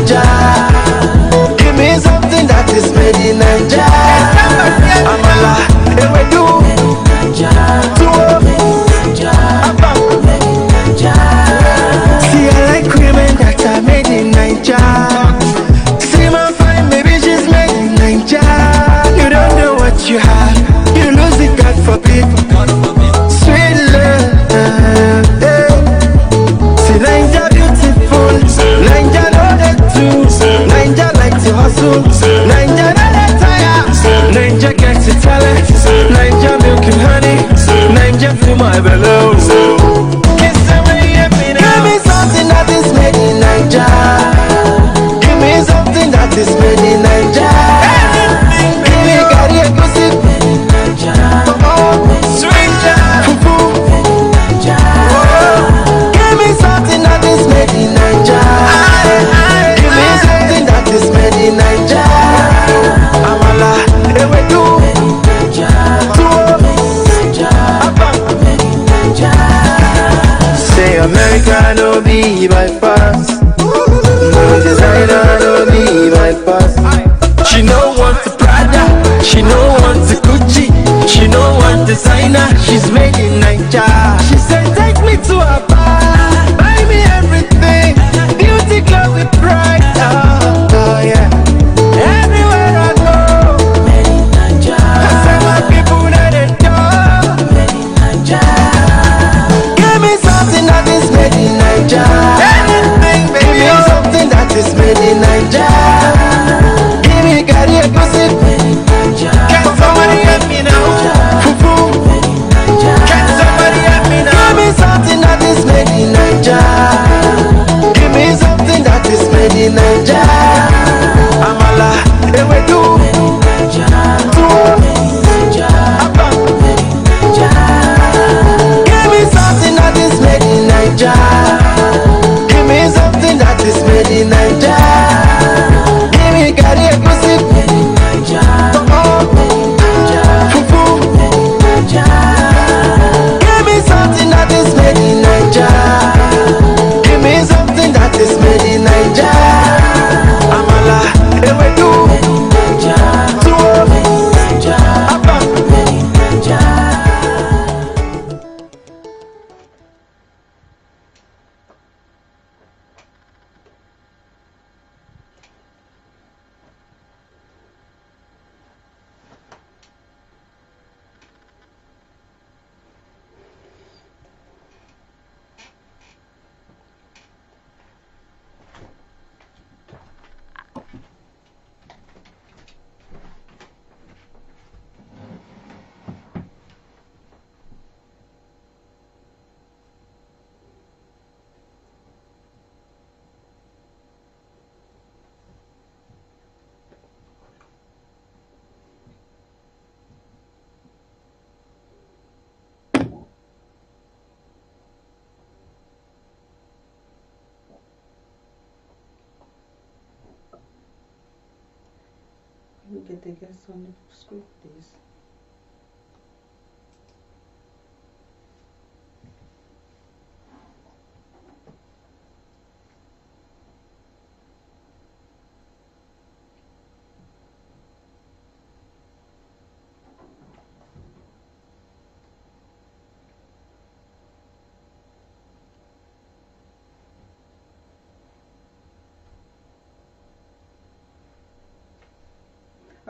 Naija. Give me something that is made in Naija. Amala, ewedu, tuwo, abang. See, I like women that are made in Naija. See my fine baby, she's made in Naija. You don't know what you have, you lose it, God forbid. Sweet love, see Naija beautiful, Naija know the truth, Naija like to hustle, Naija know the tire, Naija gets the talent, Naija milk and honey, Naija fill my belly. Give me something that is made in Naija. Give me something that is made in Naija. Give me gari egusi, stranger, fufu. Give me something that is made in Naija. Give me something that is made in Naija. Amala, ewedu, tuwo, abang. Say America no be my past, no designer no be my past. She no want the Prada, she no want the Gucci, she no want designer. She's made in Naija. She said take me to a bar, buy me everything, beauty club with pride. Oh yeah. Everywhere I go, I say my people know the door. Give me something that is made in Naija. Anything, baby. Give me something that is made in Naija. Give me gari egusi. Can somebody help me now? Fufu. Can somebody help me now? Give me something that is made in Naija. Give me something that is made in Naija. Amala, ewedu, tuwo, abang. Give me something that is made in Naija. Give me something that is made in Naija. Give me gari egusi, fufu. Give me something that is made in Naija. Give me something that is made in Naija. Amala, ewedu, tuwo, abang. We get the guests on the screen, please.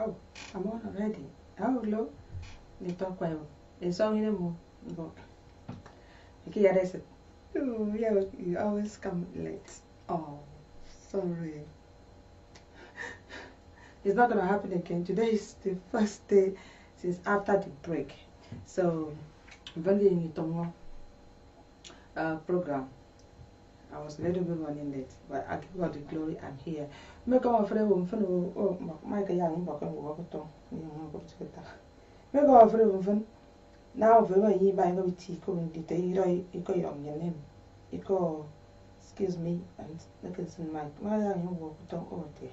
Oh, I'm on already. How low? Ndito Akwa Ibom. The song in the mood. Okay, yeah, that's it. Oh, yeah, you always come late. Oh, sorry. It's not gonna happen again. Today is the first day since after the break. So, when the Ndito program, I was a little bit running late, but I give God the glory. I'm here. Make our friend my young walk and walk on. Make our friend now. When you buy no tea, come in the you go on your name. You go, excuse me, and look at my young walk on. Oh dear,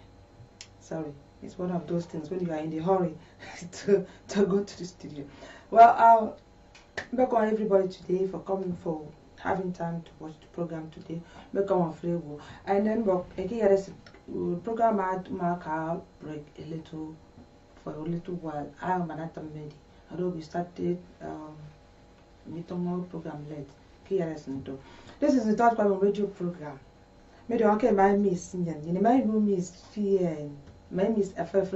sorry. It's one of those things when you are in the hurry to go to the studio. Well, I'll welcome everybody today for coming having time to watch the program today. Welcome on flavor. And then again, program had mark our break for a little while. I am an medi. Although we started program late. This is the third part radio program. Maybe okay, my miss you my room is fear. My miss FF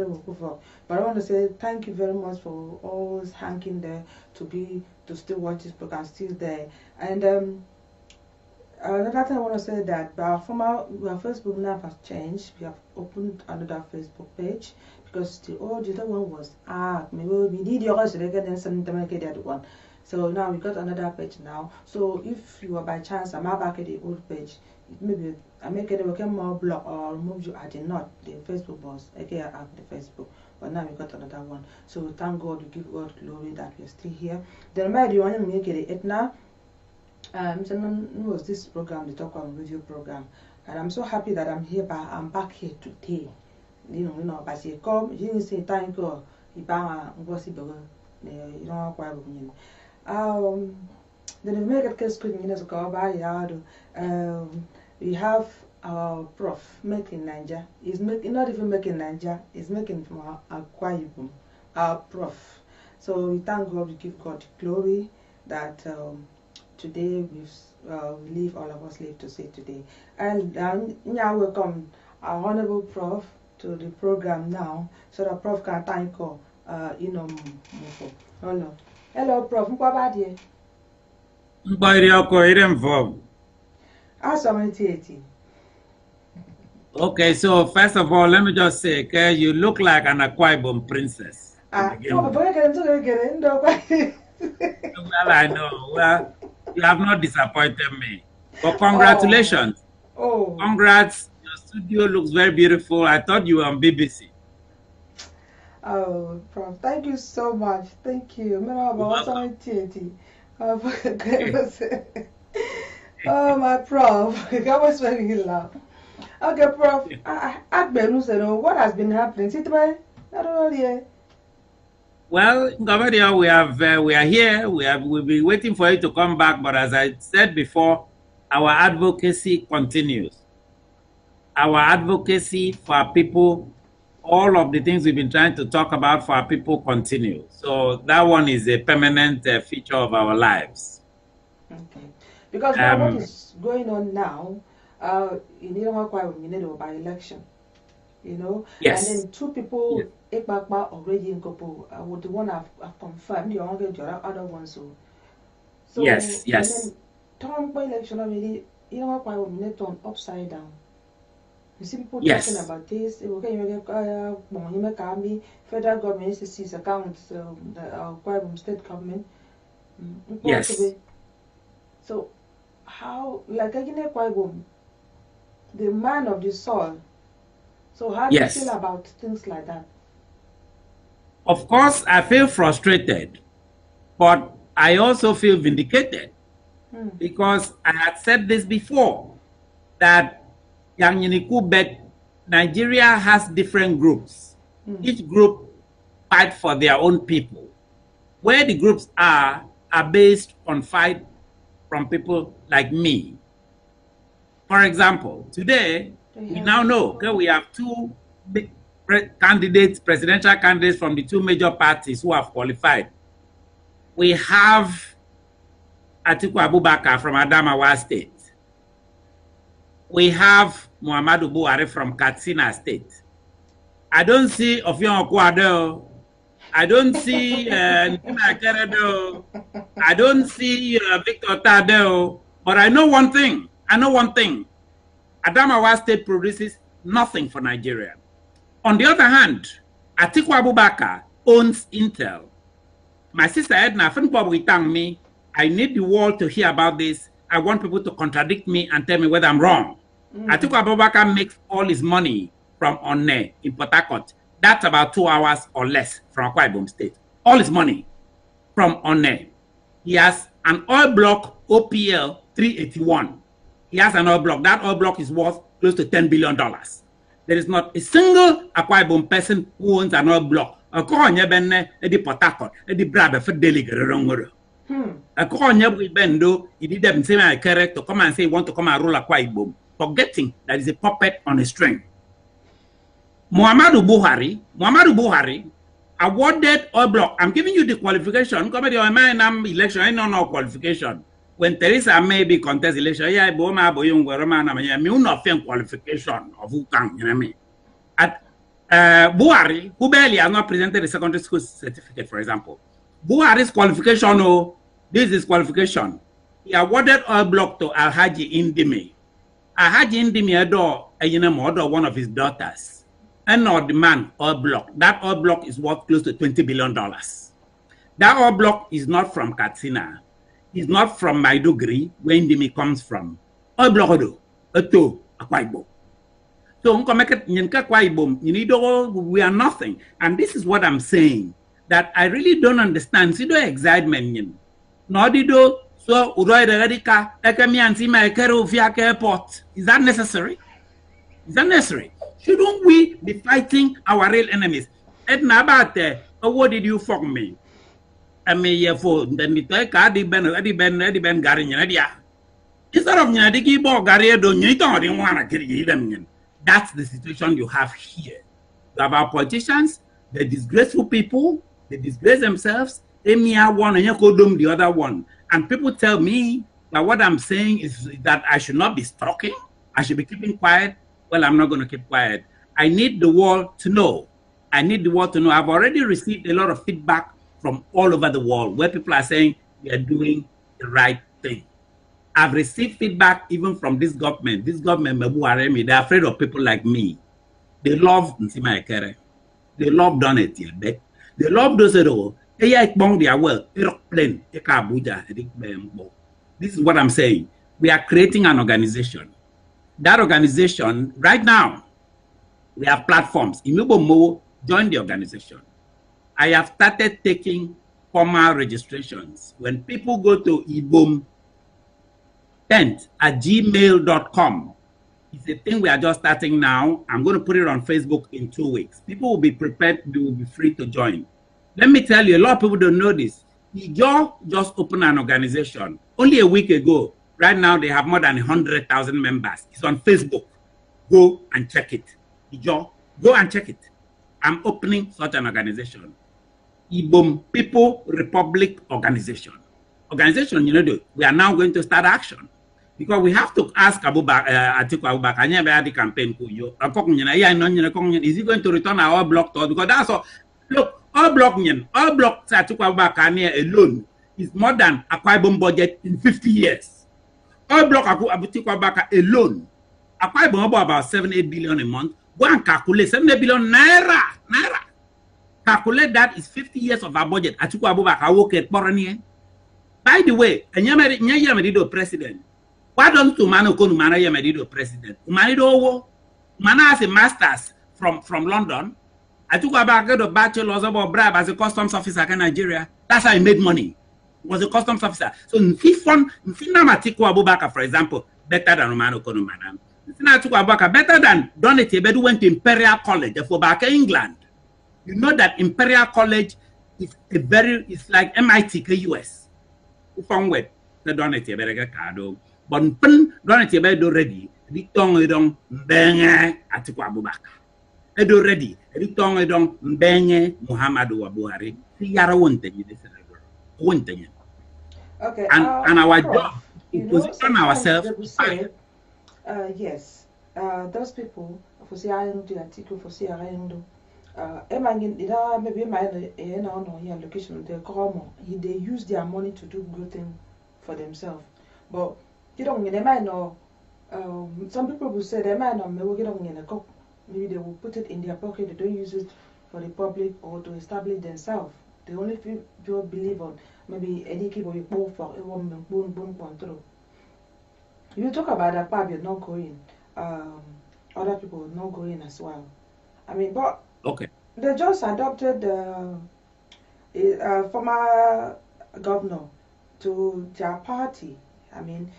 but I want to say thank you very much for always hanging there to still watch this program, still there. And another thing I want to say that our Facebook now has changed. We have opened another Facebook page because the old one was maybe we need yours to get some to make that one. So now we got another page now. So if you are by chance I'm back at the old page, maybe I make it okay more block or remove you. I did not the Facebook boss again at the Facebook. But now we got another one. So thank God, we give God glory that we're still here. Then maybe you want to make it now. Was this program, the Talk on Radio program, and I'm so happy that I'm here. I'm back here today. But say come, you didn't say thank God. Ibama ngosi bego, Akwa Ibom. Then we make a case screen as go by yard. We have our Prof making Niger. He's making not even making Niger. He's making from Aqua Ibom, our Prof. So we thank God. We give God glory that. Today we live, all of us live to see today. And now welcome our Honorable Prof to the program now, so that Prof can thank you. Hello, Prof. Okay, so first of all, let me just say, okay, you look like an Akwa Ibom princess. Well, I know. Well, you have not disappointed me. But congratulations. Oh. Congrats. Your studio looks very beautiful. I thought you were on BBC. Oh, Prof. Thank you so much. Thank you. Oh, my Prof. I was very loud. Okay, Prof. What has been happening? Well, Governor, we are here. We've been waiting for you to come back, but as I said before, our advocacy continues. Our advocacy for our people, all of the things we've been trying to talk about for our people continue. So that one is a permanent feature of our lives. Okay. Because what is going on now, in Iran, by election, yes. And then two people, Ekbakba already in Kopo, the one I've confirmed, the other one, so yes. And then turn by election already, turn upside down. You see people talking about this, federal government sees accounts, the state government. Yes. So how, like the man of the soul. So how do you feel about things like that? Of course, I feel frustrated, but I also feel vindicated because I had said this before, that Nigeria has different groups. Each group fight for their own people. Where the groups are based on fight from people like me. For example, today, we now know that we have two big presidential candidates from the two major parties who have qualified. We have Atiku Abubakar from Adamawa State. We have Muhammadu Buhari from Katsina State. I don't see Offiong Aqua. I don't see Ndito Akwa. I don't see Victor Tadeo. But I know one thing. Adamawa State produces nothing for Nigeria. On the other hand, Atiku Abubakar owns Intel. My sister Edna, me, I need the world to hear about this. I want people to contradict me and tell me whether I'm wrong. Atiku Abubakar makes all his money from Onne in Port Harcourt. That's about 2 hours or less from Akwa Ibom State. All his money from Onne. He has an oil block OPL 381. He has an oil block. That oil block is worth close to $10 billion. There is not a single Akwa Ibom person who owns an oil block. Port Harcourt, he did them to come and say he want to come and rule Akwa Ibom, forgetting that is a puppet on a string. Muhammadu Buhari awarded oil block. I'm giving you the qualification. Come to my election, I know no qualification. When Teresa May be contest election, yeah, Boma Boyung Romana, me not qualification of who can, you know me. At Buhari, who barely has not presented a secondary school certificate, for example. Buhari's qualification, oh, this is qualification. He awarded oil block to Alhaji Indimi. Alhaji Indimi one of his daughters. And not the man oil block. That oil block is worth close to $20 billion. That oil block is not from Katsina. It's not from Maiduguri, where Indimi comes from. Oil block odo, Ndito Akwa Ibom. So we are nothing. And this is what I'm saying. That I really don't understand. See the excitement. No dido so radika airport. Is that necessary? Is that necessary? Shouldn't we be fighting our real enemies? Edna Abate, what did you fuck me? I mean, for then the take Eddie Ben Garin. Instead of Nyadiki Bo Garedo, you don't want to kill them. That's the situation you have here. You have our politicians, the disgraceful people, they disgrace themselves, Emia one and Yakodum the other one. And people tell me that what I'm saying is that I should not be talking, I should be keeping quiet. Well, I'm not going to keep quiet. I need the world to know. I need the world to know. I've already received a lot of feedback from all over the world where people are saying we are doing the right thing. I've received feedback even from this government. This government, they're afraid of people like me. They love Nsima Ekere. They love Donetien. They love those who This is what I'm saying. We are creating an organization. That organization, right now, we have platforms. Imubo join the organization. I have started taking formal registrations. When people go to ibom10@gmail.com, it's a thing we are just starting now. I'm going to put it on Facebook in 2 weeks. People will be prepared, they will be free to join. Let me tell you, a lot of people don't know this. Ijo just opened an organization only a week ago. Right now, they have more than 100,000 members. It's on Facebook. Go and check it. Ijo, go and check it. I'm opening such an organization. Ibom People Republic Organization. Organization, you know, we are now going to start action. Because we have to ask Atiku Abubakar, the campaign, is he going to return our block to us? Because that's all. Look, all block Atiku Abubakar alone is more than Akwa Ibom budget in 50 years. All block Atiku Abubakar alone, Akwa Ibom about 7-8 billion a month. Go and calculate 7-8 billion naira. Calculate that is 50 years of our budget. Atiku Abubakar work at Boronier. By the way, Nyamedido president. Why don't Umano go to Nyamedido president? Umanido has a master's from London. Atiku Abubakar got a bachelor's about bribe as a customs officer in Nigeria. That's how he made money. He was a customs officer. So in Atiku Abubakar, for example, better than Umano Kono Madam. Atiku Abubakar better than Donetien who went to Imperial College for back in England. You know that Imperial College is it's like MIT US. From where the Donetien better card. But Donetien better ready. The tongue don't bang Atiku Abubakar. Edo ready. The tongue don't bang Muhammadu Buhari. Yara won't take this. Okay. And our job is to position ourselves. Yes. Those people for saying the article for saying maybe my location they use their money to do good things for themselves. But you don't they might know some people will say they might not maybe they will put it in their pocket, they don't use it for the public or to establish themselves. The only people believe on maybe any people you go for a woman control. You talk about that part you're not going, other people are not going as well. I mean, but okay. They just adopted a former governor to their party. I mean,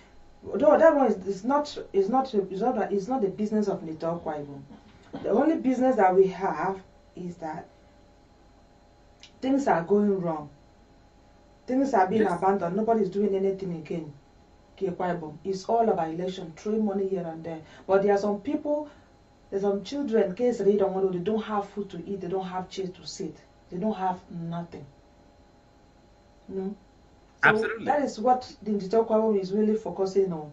though that one is not the business of Ndito Akwa Ibom. The only business that we have is that things are going wrong. Things are being abandoned. Nobody's doing anything again. It's all about election, throwing money here and there. But there are some people There's some children, case they don't have food to eat, they don't have chairs to sit, they don't have nothing. No? So Absolutely. that is what the Ndito Akwa Ibom is really focusing on.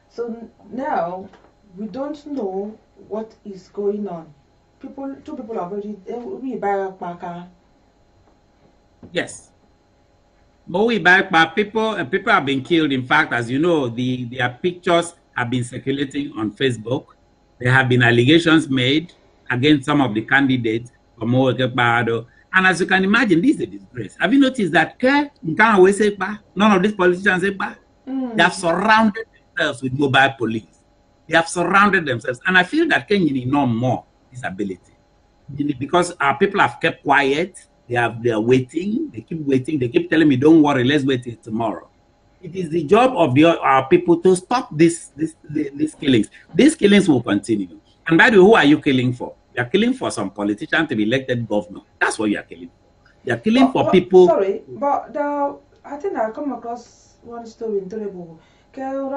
So now we don't know what is going on. Two people are already we buy a car. Yes. But we back people have been killed. In fact, as you know, their pictures have been circulating on Facebook. There have been allegations made against some of the candidates for Mowekeparado. And as you can imagine, this is a disgrace. Have you noticed that none of these politicians say they have surrounded themselves with mobile police. They have surrounded themselves. And I feel that Kenya need no more this ability. Because our people have kept quiet. They are waiting. They keep waiting. They keep telling me, "Don't worry, let's wait till tomorrow." It is the job of our people to stop these killings. These killings will continue. And by the way, who are you killing for? You are killing for some politician to be elected governor. That's what you are killing for. You are killing for people. Sorry, but I think I come across one story in Torebo.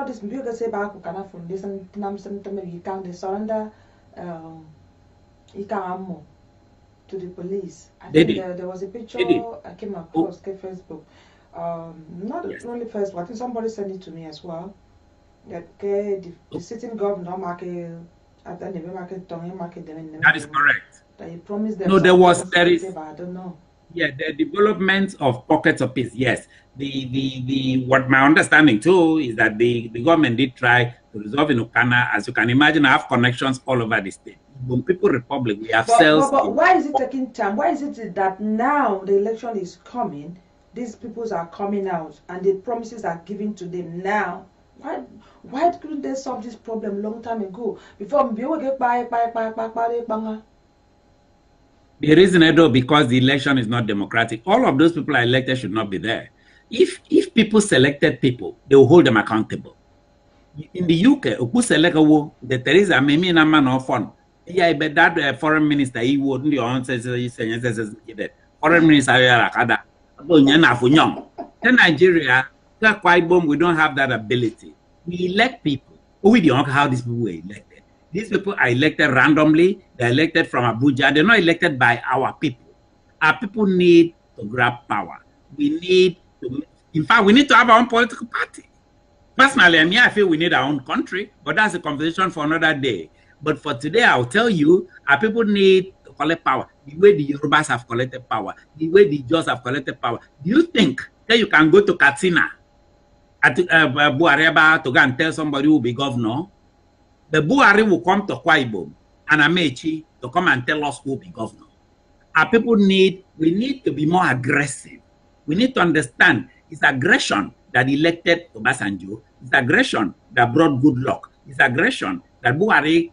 This bigger say back can from this and you can't surrender to the police. I think there was a picture I came across Facebook. Not only Facebook, I think somebody sent it to me as well. That the sitting governor that is correct. That he promised them. No, there is. I don't know. Yeah, the development of pockets of peace. Yes, what my understanding too is that the government did try to resolve in Okana. As you can imagine, I have connections all over the state. When People Republic, we have cells. But why is it taking time? Why is it that now the election is coming, these peoples are coming out, and the promises are given to them now? Why couldn't they solve this problem long time ago? Before the reason, Edo, because the election is not democratic. All of those people are elected should not be there. If people selected people, they will hold them accountable. In the UK, who select the Theresa May na man of fun. Yeah, but that foreign minister he wouldn't the answer foreign minister in Nigeria, Akwa Ibom, we don't have that ability. We elect people. We don't know how these people were elected. These people are elected randomly. They're elected from Abuja. They're not elected by our people. Our people need to grab power. We need to, in fact, we need to have our own political party. Personally, I feel we need our own country, but that's a conversation for another day. But for today, I'll tell you, our people need to collect power. The way the Yorubas have collected power, the way the Jaws have collected power. Do you think that you can go to Katsina at Buareba to go and tell somebody who will be governor? The Buhari will come to Akwa Ibom and Amechi to come and tell us who will be governor. Our people we need to be more aggressive. We need to understand it's aggression that elected Obasanjo. It's aggression that brought good luck. It's aggression that Buhari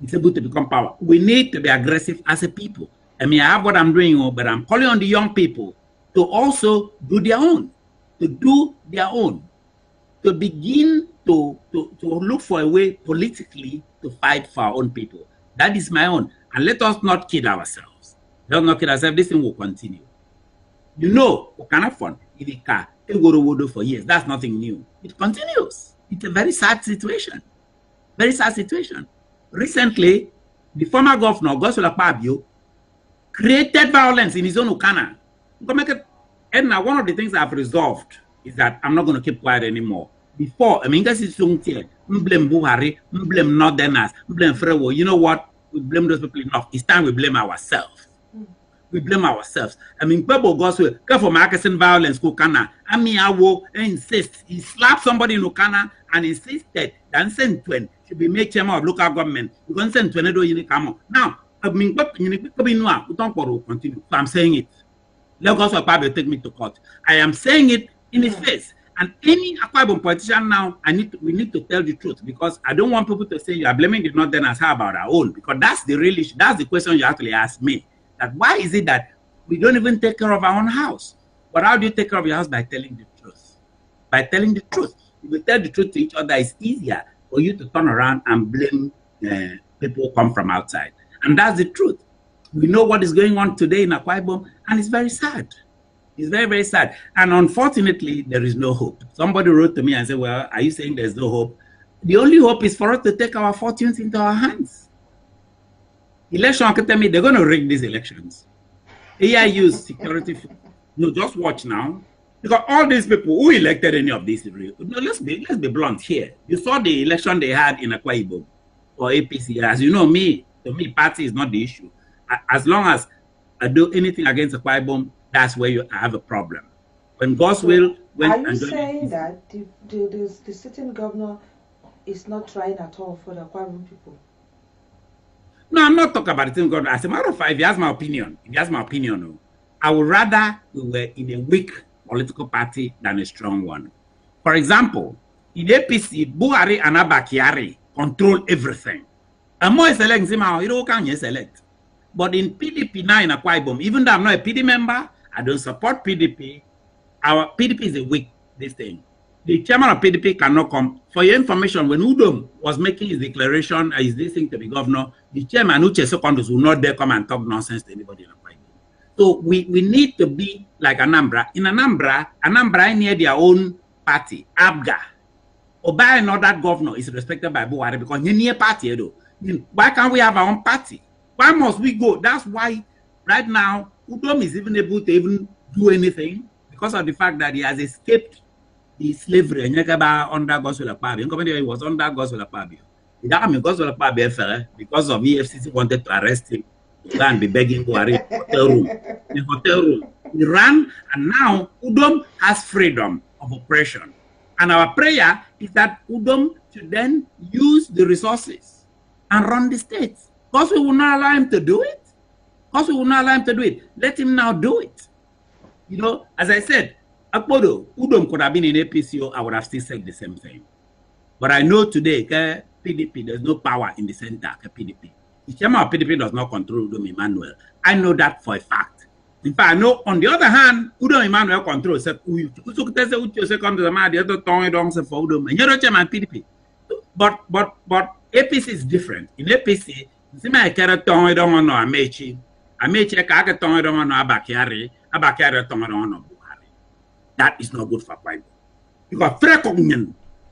is able to become power. We need to be aggressive as a people. I mean, I have what I'm doing, but I'm calling on the young people to also do their own, to begin to look for a way politically to fight for our own people. That is my own. And let us not kid ourselves. Let us not kid ourselves. This thing will continue. You know, Okanafon, in a car, for years. That's nothing new. It continues. It's a very sad situation. Very sad situation. Recently, the former governor, Gosola Pabio, created violence in his own Okana. And now one of the things I've resolved is that I'm not going to keep quiet anymore. Before, I mean, blame Buhari, blame Northerners, blame Frewo. You know what? We blame those people enough. It's time we blame ourselves. We blame ourselves. I mean, people goes with for marketing violence, Okana. I mean, I will insist. He slapped somebody in Okana and insisted that Sentwen should be made chairman of local government. You can send Twenedo come on. Now, I mean, continue. So I'm saying it. Lagos will probably take me to court. I am saying it in his face. And any Akwa Ibom politician now, we need to tell the truth, because I don't want people to say you are blaming the Northerners. How about our own? Because that's the real issue. That's the question you actually asked me. That why is it that we don't even take care of our own house? But how do you take care of your house? By telling the truth. By telling the truth. If you tell the truth to each other, it's easier for you to turn around and blame people who come from outside. And that's the truth. We know what is going on today in Akwa Ibom, and it's very sad. It's very, very sad. And unfortunately, there is no hope. Somebody wrote to me and said, well, are you saying there's no hope? The only hope is for us to take our fortunes into our hands. Election Academy, they're going to rig these elections. AI use security. No, just watch now. Because all these people who elected any of these, no, let's be blunt here. You saw the election they had in Akwa Ibom or APC. As you know, to me, party is not the issue. As long as I do anything against Akwa Ibom, that's where you have a problem. When God's will, are you saying that the sitting governor is not trying at all for the Akwa Ibom people? No, I'm not talking about the sitting governor. As a matter of fact, if you ask my opinion, I would rather we were in a weak political party than a strong one. For example, in APC, Buhari and Abakiari control everything. And more select, you can't select. But in PDP now in Akwa Ibom, even though I'm not a PD member, I don't support PDP. Our PDP is a weak this thing. The chairman of PDP cannot come. For your information, when Udom was making his declaration, is this thing to be governor, the chairman Uche Secondos will not dare come and talk nonsense to anybody in Akwa Ibom. So we need to be like Anambra. In Anambra near their own party, ABGA. Oba and that governor is respected by Buhari because he near party. Why can't we have our own party? Why must we go? That's why right now Udom is even able to even do anything because of the fact that he has escaped the slavery. Under Goswell Akpabio. He was under Goswell Akpabio. Because of EFCC wanted to arrest him. And be begging Buhari in hotel room. He ran, and now Udom has freedom of oppression. And our prayer is that Udom should then use the resources and run the states. Because we will not allow him to do it. Let him now do it. You know, as I said, Akpodo, Udom could have been in APCO, I would have still said the same thing. But I know today, PDP, there's no power in the center, PDP. The chairman of PDP does not control Udom Emmanuel. I know that for a fact. In fact, I know on the other hand, Udom Emmanuel controls. But APC is different. In APC, that is not good for Bible. Because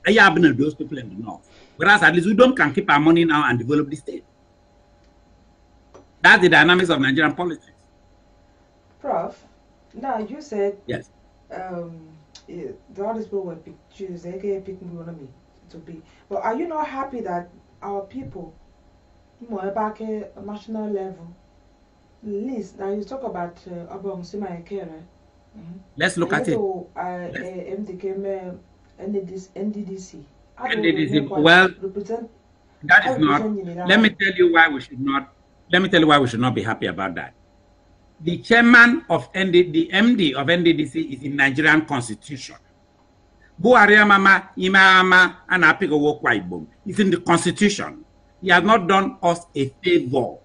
I have those people in the north. Whereas at least Udom can keep our money now and develop the state. That's the dynamics of Nigerian politics. Prof, now you said yes. All these people were choose they can pick me to be. But are you not happy that our people more back at national level? At least now you talk about Obong Sima Ekere. Let's look at it. NDDC. Well, that is not. Let me tell you why we should not. Let me tell you why we should not be happy about that. The chairman of the MD of NDDC is in Nigerian constitution. Buhari mama imama and Apiko Akwa Ibom. It's in the constitution. He has not done us a favor.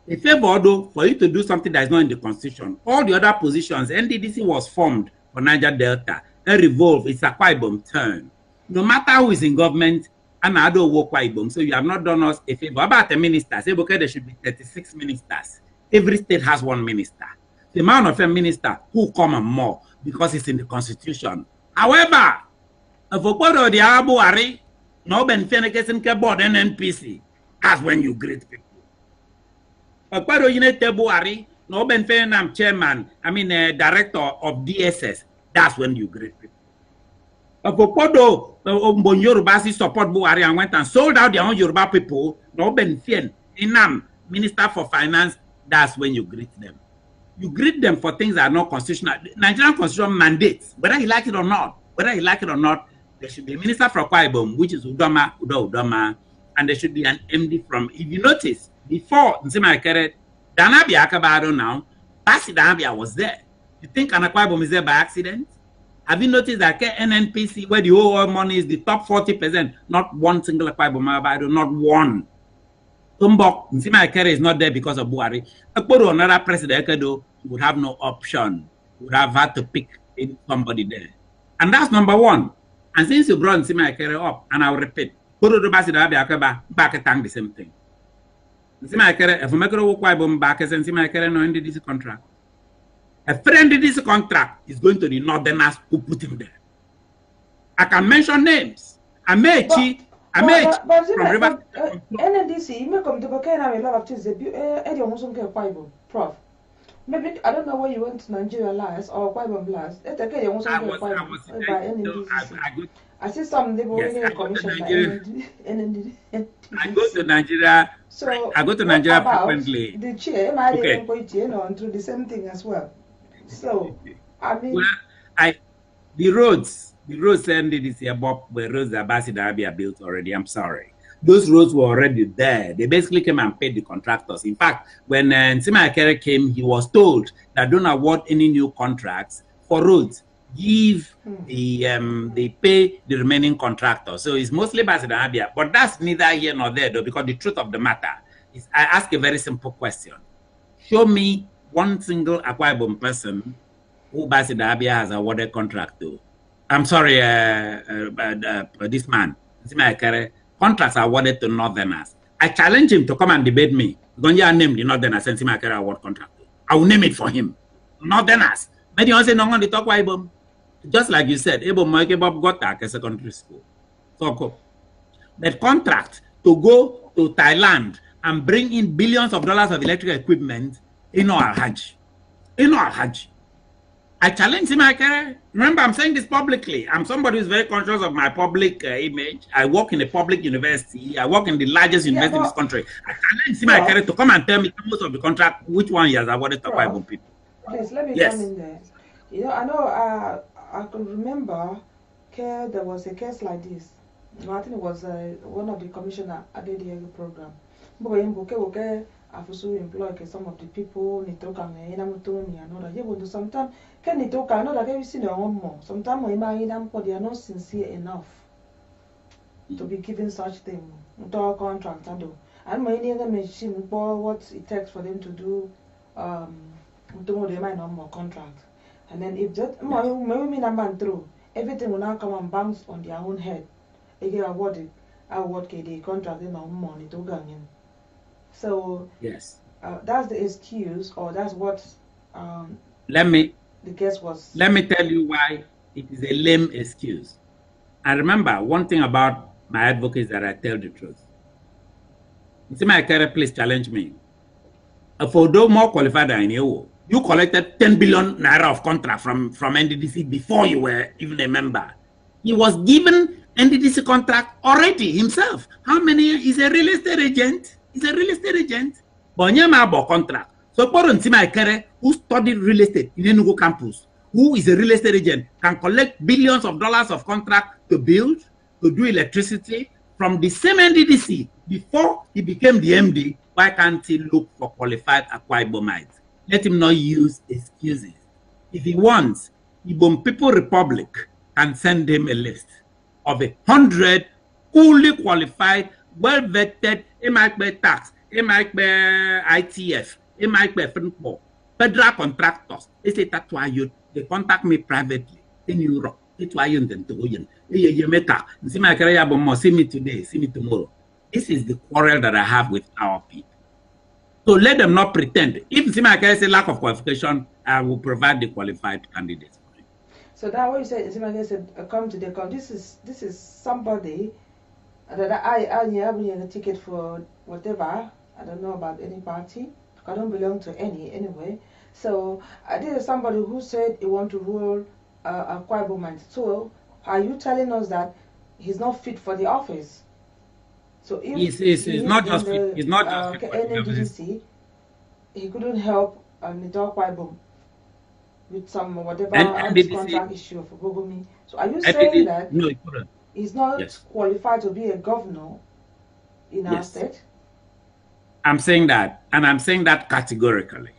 A favor, though, for you to do something that is not in the constitution. All the other positions, NDDC was formed for Niger Delta. And revolve, it's Akwa Ibom turn. No matter who is in government, and I don't work Akwa Ibom. So you have not done us a favor. About the ministers, say, okay, there should be 36 ministers. Every state has one minister. The amount of a minister who come and more because it's in the constitution. However, if you put the Buhari, no benefit in board NNPC, that's when you greet people. If you Buhari, no benefit chairman, director of DSS, that's when you greet people. If you Yoruba support Buhari and went and sold out their own Yoruba people, no benefit in Minister for Finance, that's when you greet them. You greet them for things that are not constitutional. Nigerian constitution mandates, whether you like it or not, there should be a minister for Akwa Ibom, which is Udoma, and there should be an MD from, if you notice, before Nsema Ekere, Danabia Akabado now, Basi Danabia was there. You think Akwa Ibom is there by accident? Have you noticed that NNPC, where the whole money is the top 40%, not one single Akwa Ibom, not one. Tumbok, Nsema Ekere is not there because of Buhari. Akpodo, another president, Ekedo, would have no option. Would have had to pick somebody there. And that's number one. And since you brought Nsema Ekere up, and I'll repeat, back at the same thing. Nsema Ekere, if you make a back, Nsema Ekere no ended this contract. A friend in this contract is going to the northerners who put him there. I can mention names. Amechi But NNDC, you may come to Bokena, a lot of things. Eddie Musun Akwa Ibom, Prof. Maybe I don't know where you went to Nigeria last or Akwa Ibom last. It's okay, you Musun Akwa Ibom by NNDC. I see some they were getting commission by NNDC. I go to Nigeria. So I go to Nigeria frequently. The chair, my through the same thing as well. So I mean, well, the roads NDDC above were roads that Ambassador Abia built already. I'm sorry. Those roads were already there. They basically came and paid the contractors. In fact, when Nsima Akere came, he was told that don't award any new contracts for roads. Give they pay the remaining contractors. So it's mostly Ambassador Abia. But that's neither here nor there, though, because the truth of the matter is I ask a very simple question. Show me one single Akwa Ibom person who Ambassador Abia has awarded contract to. I'm sorry, this man, Nsima Akere, contracts are awarded to Northerners. I challenge him to come and debate me. Gonja named the Northerners and Nsima Akere award contract to. I will name it for him. Northerners. But you say no one Ndito Akwa Ibom. Just like you said, Ibom Bob got that at secondary school. So cool. That contract to go to Thailand and bring in billions of dollars of electrical equipment in our Hajj. In our Hajj. I challenge Nsima Akere. Remember, I'm saying this publicly. I'm somebody who's very conscious of my public image. I work in a public university. I work in the largest university in this country. I challenge Nsima Akere to come and tell me most of the contract, which one he has awarded to Akwa Ibom people. Please, let me come in there. You know, I know I can remember there was a case like this. I think it was one of the commissioner at the program. I've also employed some of the people Ndito Akwa sometimes can Ndito Akwa know that every single one more. Sometimes they are not sincere enough to be given such thing. Contract and machine what it takes for them to do they might not more contract. And then if that maybe through everything will now come and bounce on their own head. They get award the contract in on money to go in. So yes, that's the excuse, or that's what the case was. Let me tell you why it is a lame excuse. And remember, one thing about my advocates that I tell the truth. Nsima Akere, please challenge me. For those more qualified than you collected 10 billion naira of contract from NDDC before you were even a member. He was given NDDC contract already himself. How many? He's a real estate agent. He's a real estate agent. But about contract. So Nsima Akere, who studied real estate in Enugu campus, who is a real estate agent, can collect billions of dollars of contract to build, to do electricity from the same NDDC before he became the MD. Why can't he look for qualified Akwa Ibomites? Let him not use excuses. If he wants, Ibom People Republic can send him a list of 100 fully qualified, well-vetted, tax, ITF, federal contractors. They say that's why they contact me privately in Europe. That's why you see me today, see me tomorrow. This is the quarrel that I have with our people. So let them not pretend. If Nsima Akere say lack of qualification, I will provide the qualified candidates. So that what you said, Nsima Akere said, come to the call. This is somebody that I have a ticket for whatever. I don't know about any party. I don't belong to any anyway. So this is somebody who said he want to rule Akwa Ibom. So are you telling us that he's not fit for the office? So if he's not just fit, he's not just fit NDDC, he couldn't help Ndito Akwa Ibom with some whatever contract issue for Gogomi. So are you saying that no, he couldn't. He's not qualified to be a governor in our state? I'm saying that, and I'm saying that categorically.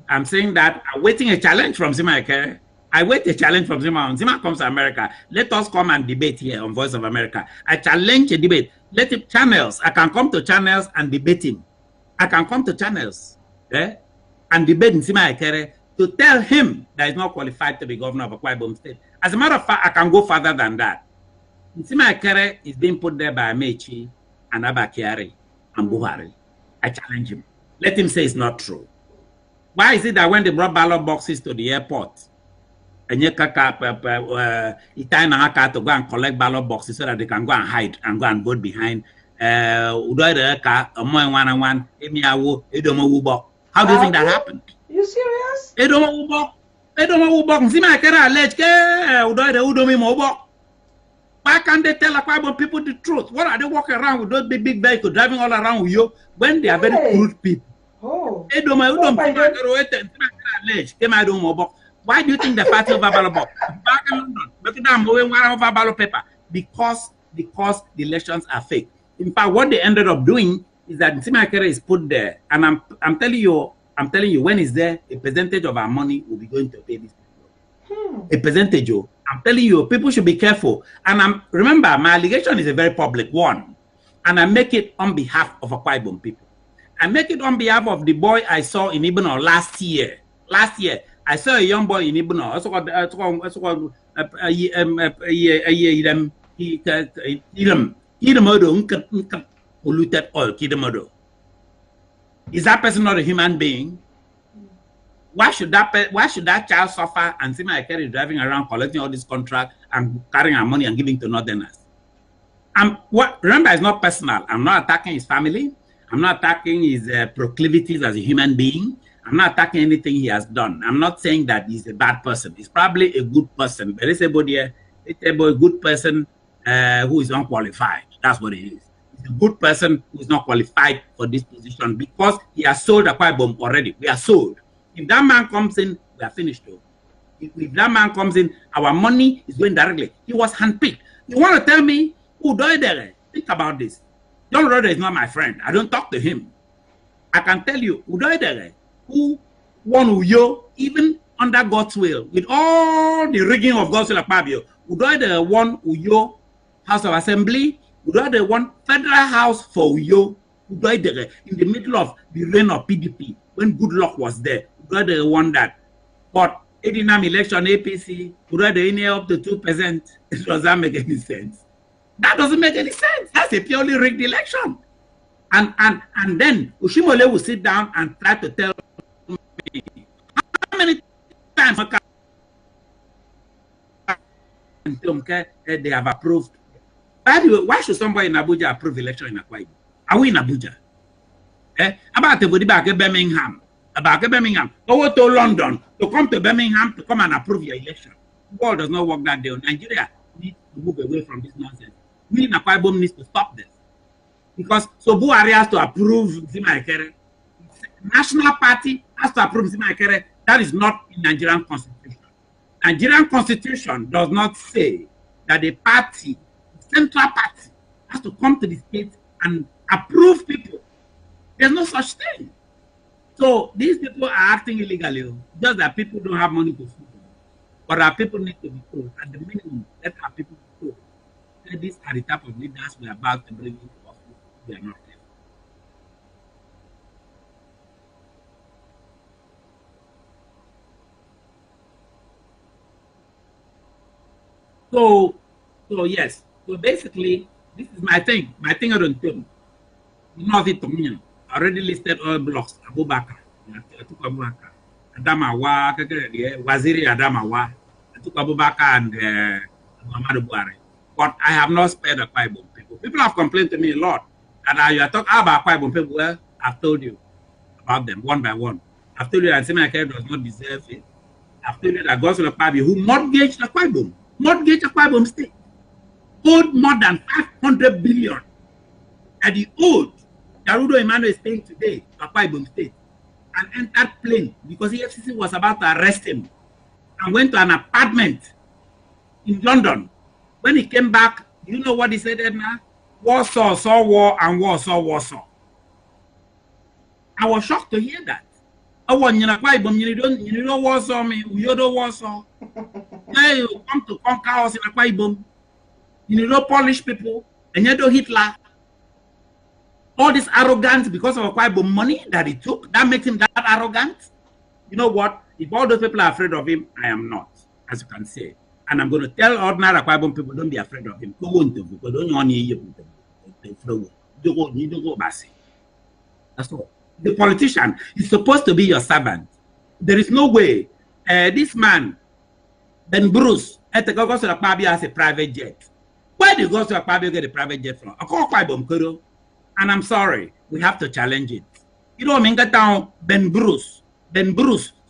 I'm saying that I'm waiting a challenge from Nsima Akere. I wait a challenge from Nsima. When Nsima comes to America, let us come and debate here on Voice of America. I challenge a debate. Let him channels. I can come to channels and debate him. I can come to channels and debate Nsima Akere to tell him that he's not qualified to be governor of Akwa Ibom State. As a matter of fact, I can go further than that. Nsima Akere is being put there by Amechi and Abba Kyari and Buhari. I challenge him. Let him say it's not true. Why is it that when they brought ballot boxes to the airport, and you can to go and collect ballot boxes so that they can go and hide and go and vote behind. How do you think that happened? You serious? Why can't they tell Akwa Ibom people the truth? What are they walking around with those big vehicles driving all around with you when they are very crude people? Oh. Why do you think the party over ballot box? Back in London, over ballot paper because the elections are fake. In fact, what they ended up doing is that Nsimakere is put there, and I'm telling you, when it's there, a percentage of our money will be going to pay these people. A percentage, I'm telling you, people should be careful. And remember, my allegation is a very public one, and I make it on behalf of Akwa Ibom people. I make it on behalf of the boy I saw in Ibono last year. Last year, I saw a young boy in Ibono. Polluted oil. Is that person not a human being? Why should that child suffer and Nsimakere is driving around collecting all this contract and carrying our money and giving to Northerners? Remember, it's not personal. I'm not attacking his family. I'm not attacking his proclivities as a human being. I'm not attacking anything he has done. I'm not saying that he's a bad person. He's probably a good person, but it's a good person who is unqualified. That's what it is. He's a good person who is not qualified for this position because he has sold Akwa Ibom already. We are sold. If that man comes in, we are finished. Though. If that man comes in, our money is going directly. He was handpicked. You want to tell me who died there? Think about this. John Roder is not my friend. I don't talk to him. I can tell you who died there, who won Uyo, even under God's will, with all the rigging of God's will, who died there won Uyo House of Assembly, who died there won Federal House for Uyo, who died there in the middle of the reign of PDP when good luck was there. Got the one that, but 89 election APC, who read the up to 2%. Does that make any sense? That doesn't make any sense. That's a purely rigged election. And then Ushimole will sit down and try to tell me how many times they have approved. By the way, why should somebody in Abuja approve election in Akwa Ibom? Are we in Abuja? About the body back at Birmingham. Go to London to come to Birmingham to come and approve your election. The world does not work that day. Nigeria needs to move away from this nonsense. We in Akwa Ibom needs to stop this. Because so Buhari has to approve Nsimakere. National Party has to approve Nsimakere. That is not in Nigerian Constitution. Nigerian Constitution does not say that a party, central party, has to come to the state and approve people. There's no such thing. So these people are acting illegally, just that people don't have money to feed them. But our people need to be told, at the minimum, let our people be told that these are the type of leaders we are about to bring into office. We are not there. So yes. So basically, this is my thing. My thing I don't tell. You know it to me. I already listed all blocks. Abubakar, Adamawa, Waziri Adamawa, I took Abubakar and Muhammadu Buhari. But I have not spared the Akwa Ibom people. People have complained to me a lot. And you are talking about Akwa Ibom people. Well, I've told you about them one by one. I've told you that Nsimakere does not deserve it. I've told you that Godswill Akpabio, who mortgaged Akwa Ibom state, owed more than 500 billion that he owed. Darudo Emmanuel is paying today to Akwa Ibom State and entered plane because the FCC was about to arrest him and went to an apartment in London. When he came back, you know what he said, Edna? Warsaw saw war and Warsaw war saw. I was shocked to hear that. I want you know Warsaw me, you know Warsaw. Hey, you come to conquer us in Akwa Ibom. You know Polish people and you know Hitler. All this arrogance because of Akwa Ibom money that he took, that makes him that arrogant. You know what? If all those people are afraid of him, I am not, as you can say. And I'm going to tell ordinary Akwa Ibom people, don't be afraid of him. That's all. The politician is supposed to be your servant. There is no way this man Ben Bruce, at the Gosula Akwa has a private jet. Where did Gosula Akwa get a private jet from? Akwa Ibom Kudo. And I'm sorry, we have to challenge it. You know, Minga Town, Ben Bruce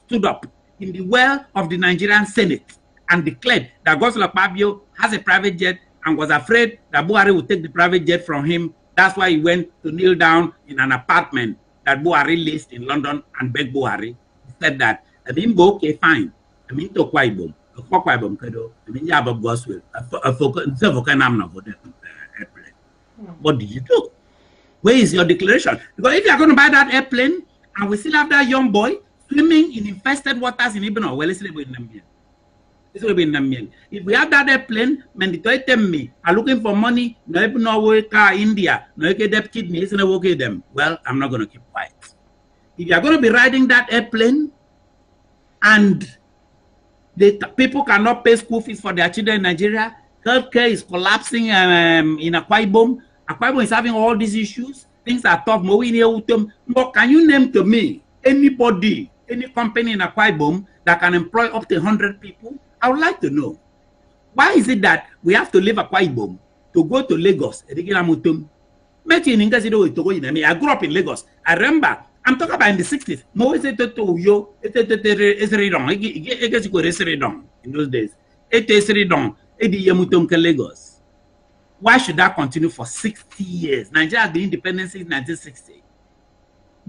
stood up in the well of the Nigerian Senate and declared that Gosula Akwa has a private jet and was afraid that Buhari would take the private jet from him. That's why he went to kneel down in an apartment that Buhari leased in London and begged Buhari. He said that, okay, fine. Ndito Akwa Ibom, Akwa Ibom Kedo, Yabab Goswell, what did you do? Where is your declaration? Because if you are going to buy that airplane and we still have that young boy swimming in infested waters in Ibano, well, it's a little bit if we have that airplane, me are looking for money, no India, no kidneys, no them. Well, I'm not going to keep quiet. If you are going to be riding that airplane and the people cannot pay school fees for their children in Nigeria, healthcare is collapsing in Akwa Ibom. Akwa Ibom is having all these issues. Things are tough. But can you name to me anybody, any company in Akwa Ibom that can employ up to 100 people? I would like to know. Why is it that we have to leave Akwa Ibom to go to Lagos? I grew up in Lagos. I remember, I'm talking about in the 60s. In those days. Lagos. Why should that continue for 60 years? Nigeria has been independent since 1960.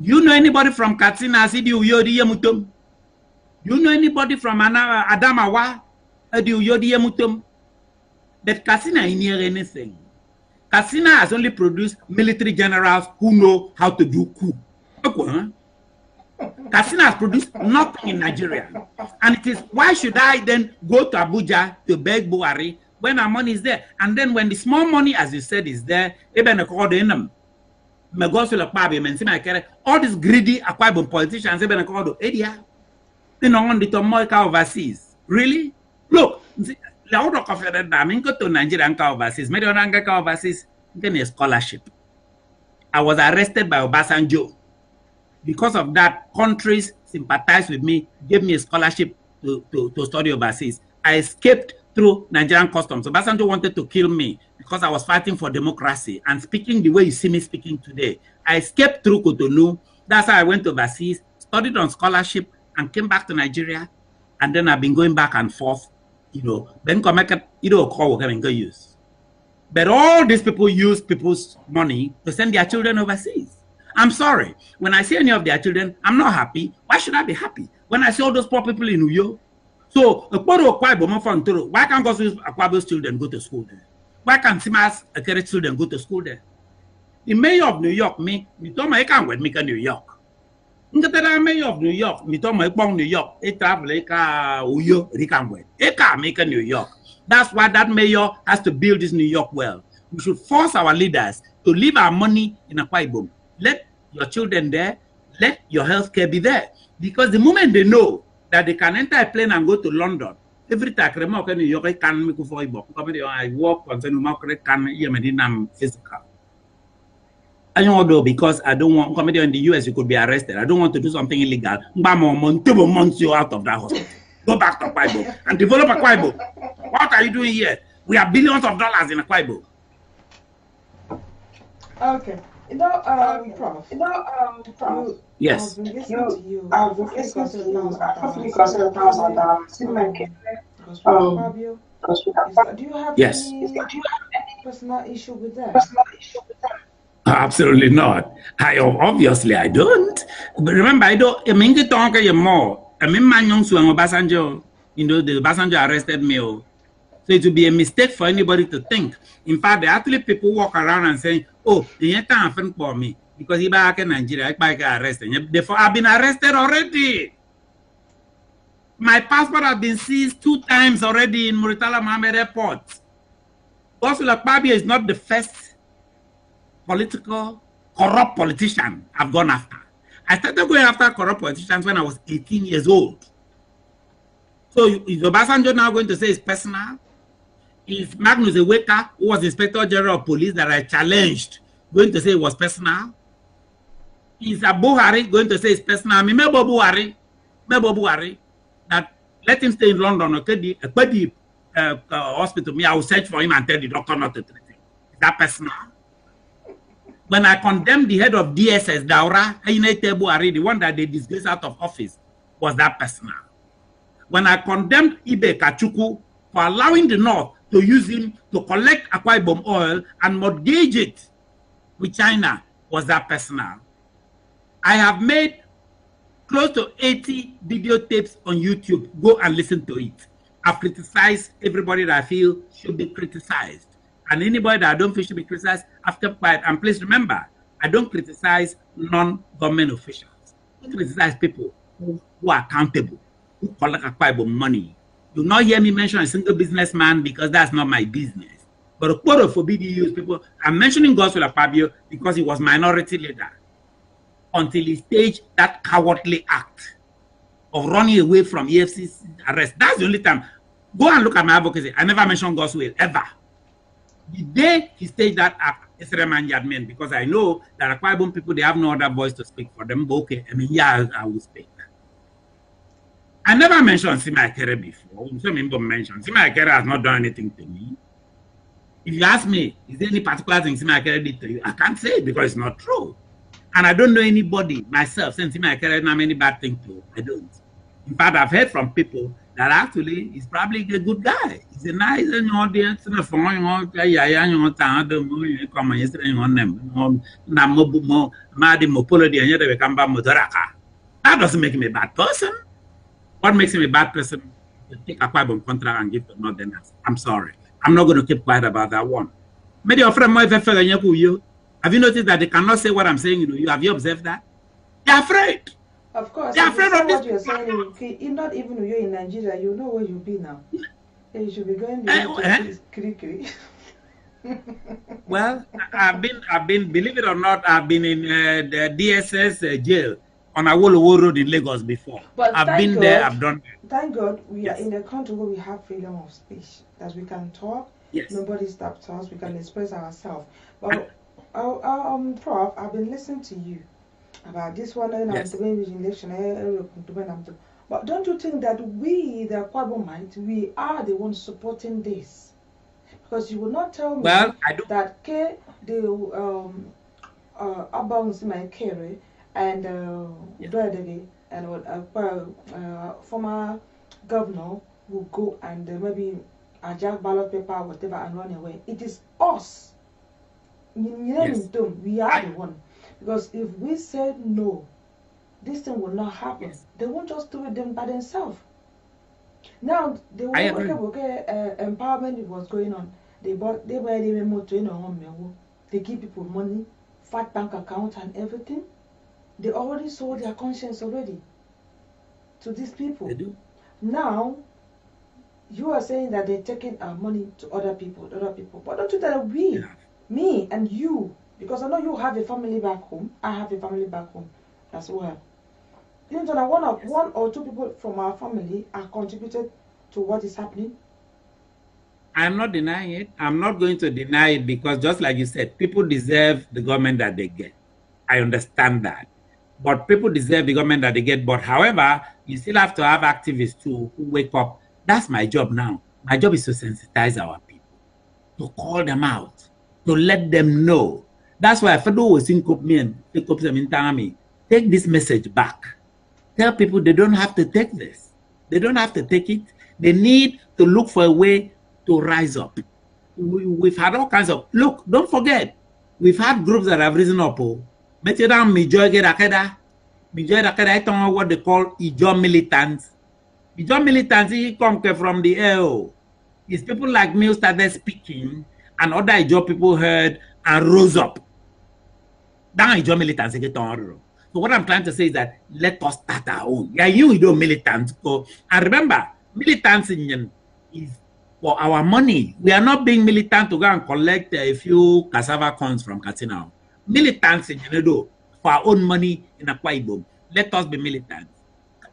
Do you know anybody from Katsina? Do you know anybody from Adamawa? But Katsina ain't near anything. Katsina has only produced military generals who know how to do coup. Katsina has produced nothing in Nigeria. And it is, why should I then go to Abuja to beg Buhari when our money is there? And then when the small money, as you said, is there, all these greedy Akwa Ibom politicians, overseas. Really? Look, to Nigeria overseas, overseas, getting a scholarship. I was arrested by Obasanjo. Because of that, countries sympathized with me, gave me a scholarship to study overseas. I escaped through Nigerian customs. Obasanjo wanted to kill me because I was fighting for democracy and speaking the way you see me speaking today. I escaped through Cotonou. That's how I went overseas, studied on scholarship, and came back to Nigeria. And then I've been going back and forth, then use. But all these people use people's money to send their children overseas. I'm sorry. When I see any of their children, I'm not happy. Why should I be happy? When I see all those poor people in New York. So, why can't Akwabo's children go to school there? Why can't Simas Akere children go to school there? The mayor of New York, me told me I can't wait make a New York. The mayor of New York, me told me New York, it travel Uyo, he can't wait. It can't make a New York. That's why that mayor has to build this New York well. We should force our leaders to leave our money in Akwa Ibom. Let your children there, let your healthcare be there. Because the moment they know that they can enter a plane and go to London, every time I walk on physical. I don't know, because I don't want comedy in the US, you could be arrested. I don't want to do something illegal. Months you out of that hospital. Go back to Akwa Ibom and develop Akwa Ibom. What are you doing here? We have billions of dollars in Akwa Ibom. Okay. Prof. Yes. I've been listening to you. Do you have Yes. any personal issue with that? Absolutely not. Obviously I don't. But remember, I don't. I mean, the Obasanjo arrested me. So it would be a mistake for anybody to think. In fact, there are actually people walk around and saying, "Oh, the can't friend for me because he back in Nigeria, I get arrested." Therefore, I've been arrested already. My passport has been seized 2 times already in Muritala Mohammed Airport. Goswell Akpabio is not the first corrupt politician I've gone after. I started going after corrupt politicians when I was 18 years old. So is Obasanjo now going to say it's personal? Is Magnus Eweka, who was Inspector General of Police that I challenged, going to say it was personal? Is Buhari going to say it's personal? I mean, Buhari, that Let him stay in London. Okay, the hospital. Me, I will search for him and tell the doctor not to treat him. Is that personal? When I condemned the head of DSS, Daura, the one that they disgraced out of office, was that personal? When I condemned Ibe Kachuku for allowing the North to use him to collect Akwa Ibom oil and mortgage it with China, was that personal? I have made close to 80 videotapes on YouTube. Go and listen to it. I've criticized everybody that I feel should be criticized. And anybody that I don't feel should be criticized, I've kept quiet. And please remember, I don't criticize non-government officials. I criticize people who are accountable, who collect Akwa Ibom money. Do not hear me mention a single businessman because that's not my business. But a quarter for BDUs, people, I'm mentioning Gospel Akpabio because he was minority leader until he staged that cowardly act of running away from EFC's arrest. That's the only time. Go and look at my advocacy. I never mentioned Gospel ever. The day he staged that act, it's reminded me because I know that Akwa Ibom people, they have no other voice to speak for them. But okay, I mean, yeah, I will speak. I never mentioned Sima Ekere before. Some people mentioned Sima Ekere has not done anything to me. If you ask me, is there any particular thing Sima Ekere did to you? I can't say it because it's not true. And I don't know anybody myself since Sima Ekere didn't have any bad thing to. I don't. In fact, I've heard from people that actually he's probably a good guy. He's a nice audience. That doesn't make him a bad person. What makes him a bad person? To take a Akwa Ibom contract and give to Northerners. I'm sorry. I'm not going to keep quiet about that one. Maybe your friend might have you. Have you noticed that they cannot say what I'm saying? You have you observed that? They're afraid. Of course. They're afraid of this. What you're saying, not even you're in Nigeria, you know where you'll be now. You should be going to Kiri. Well, I've been, believe it or not, I've been in the DSS jail on Awolowo Road in Lagos before. But I've been there, I've done that. Thank God we are in a country where we have freedom of speech, that we can talk, nobody stops us, we can express ourselves. But Prof, I've been listening to you about this one and but don't you think that we, the Akwa Ibomites, we are the ones supporting this? Because you will not tell me that the Abang Sima Ekere and former governor will go and maybe hijack ballot paper, whatever, and run away. It is us. Yes. We are the one. Because if we said no, this thing will not happen. Yes. They won't just do it by themselves. Now, they will empowerment was going on. They give people money, fat bank account and everything. They already sold their conscience already to these people. They do. Now, you are saying that they're taking our money to other people. But don't you tell we, me and you, because I know you have a family back home. I have a family back home as well. You know that one or two people from our family are contributed to what is happening. I'm not denying it. I'm not going to deny it because just like you said, people deserve the government that they get. I understand that. But people deserve the government that they get. But however, you still have to have activists too who wake up. That's my job now. My job is to sensitize our people, to call them out, to let them know. That's why Fedo was in take this message back. Tell people they don't have to take this. They don't have to take it. They need to look for a way to rise up. We've had all kinds of, look, don't forget, we've had groups that have risen up. What they call Ijo militants. Ijo militants, he come from the AO. It's people like me who started speaking and other Ijo people heard and rose up. Then Ijo militants get on. So what I'm trying to say is that let us start our own. Yeah, you do militants go. And remember, militants is for our money. We are not being militant to go and collect a few cassava coins from Katina. Militants for our own money in Akwa Ibom. Let us be militant.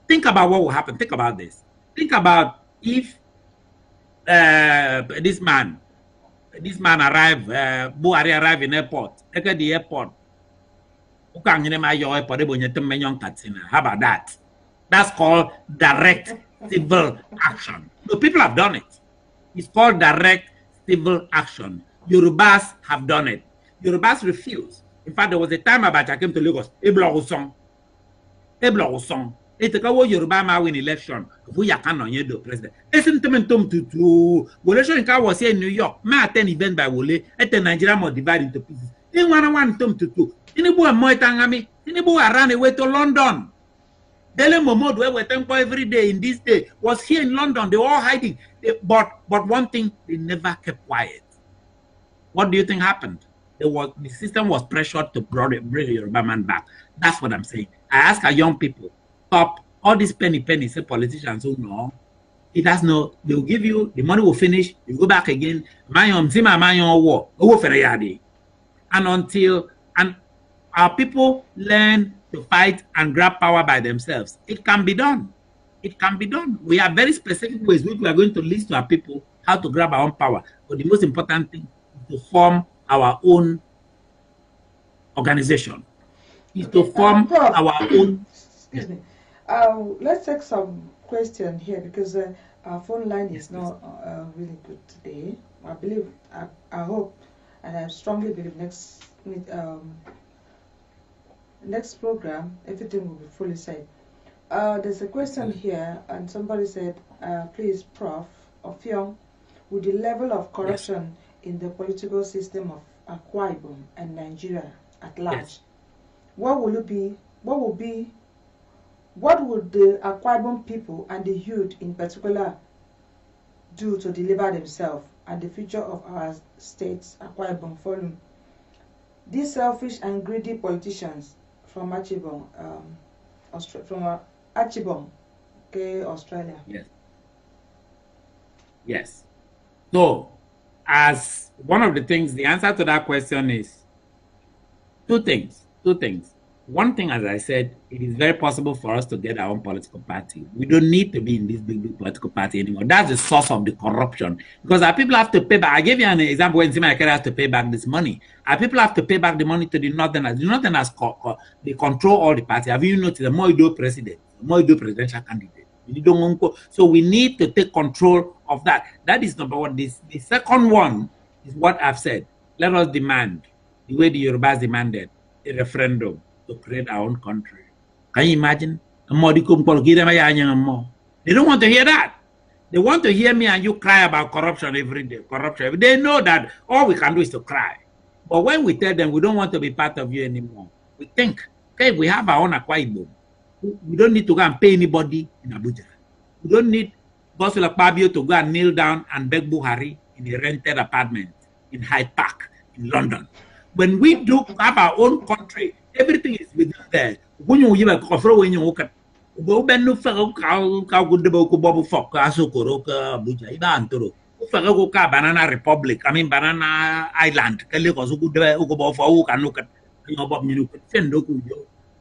Think about what will happen. Think about this. Think about if this man arrive, Buhari arrive in airport. Look at the airport. How about that? That's called direct civil action. No, people have done it. It's called direct civil action. Yorubas have done it. Yorubas refuse. In fact, there was a time Abacha came to Lagos. Eblogusong. It's a Yoruba ma win election. Who ya can on the president. Listen to me, Tom to election was here in New York. Ma attend event by Wole. At the Nigeria more divided into pieces. In one Tom to two. Tinibu and Moitangami. Tinibu ran away to London. Dele Momodu, where we tempo every day in this day, was here in London. They were all hiding. But one thing, they never kept quiet. What do you think happened? The system was pressured to bring the Yoruba man back. That's what I'm saying. I ask our young people, stop all these penny say politicians who know. It has no, they will give you, the money will finish, you go back again, war, and until our people learn to fight and grab power by themselves, it can be done. It can be done. We have very specific ways which we are going to list to our people how to grab our own power. But the most important thing is to form our own organization. Is to form Prof, our own. Excuse me. Let's take some question here because our phone line is not really good today. I believe, I hope, and I strongly believe next program everything will be fully said. There's a question here, and somebody said, please, Prof. Offiong, with the level of corruption in the political system of Akwa Ibom and Nigeria at large, what would the Akwa Ibom people and the youth in particular do to deliver themselves and the future of our states, Akwa Ibom, following these selfish and greedy politicians from Achibom, Australia? Yes. So, as one of the things, the answer to that question is two things. One thing, as I said, it is very possible for us to get our own political party. We don't need to be in this big political party anymore. That's the source of the corruption. Because our people have to pay back. I gave you an example when Zimakere has to pay back this money. Our people have to pay back the money to the Northerners. The Northerners, they control all the party. Have you noticed the more you do president, the more you do presidential candidate? So we need to take control of that. That is number one. The second one is what I've said. Let us demand, the way the Yorubas demanded, a referendum to create our own country. Can you imagine? They don't want to hear that. They want to hear me and you cry about corruption every day. Corruption. They know that all we can do is to cry. But when we tell them we don't want to be part of you anymore, we think, okay, we have our own Akwa Ibom. We don't need to go and pay anybody in Abuja. We don't need Gosula Pabio to go and kneel down and beg Buhari in a rented apartment in Hyde Park in London. When we do have our own country, everything is within there. When you give a coffee, when you look at Bobenu Banana Republic, I mean Banana Island,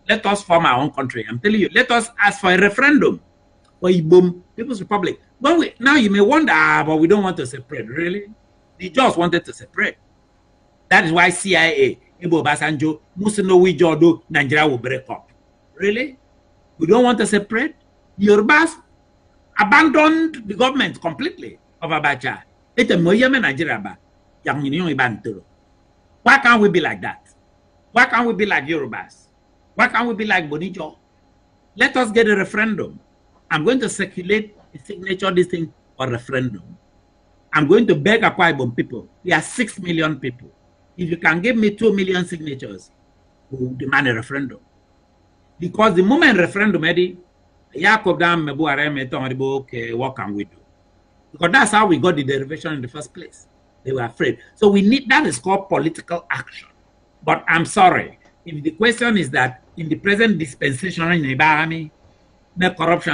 let us form our own country. I'm telling you, let us ask for a referendum for Ibom People's Republic. Now you may wonder, but we don't want to separate. Really? They just wanted to separate. That is why CIA, Ibo Basanjo, Musino Wijodo, Nigeria will break up. Really? We don't want to separate? Yorubas abandoned the government completely of Abacha. Why can't we be like that? Why can't we be like Yorubas? Why can't we be like Bonijo? Let us get a referendum. I'm going to circulate a signature this thing for referendum. I'm going to beg Akwa Ibom people. There are 6 million people. If you can give me 2 million signatures, we will demand a referendum. Because the moment referendum, Eddie, Jacob Dam, okay, what can we do? Because that's how we got the derivation in the first place. They were afraid. So we need, that is called political action. But I'm sorry, if the question is that in the present dispensation in Ibami, the corruption,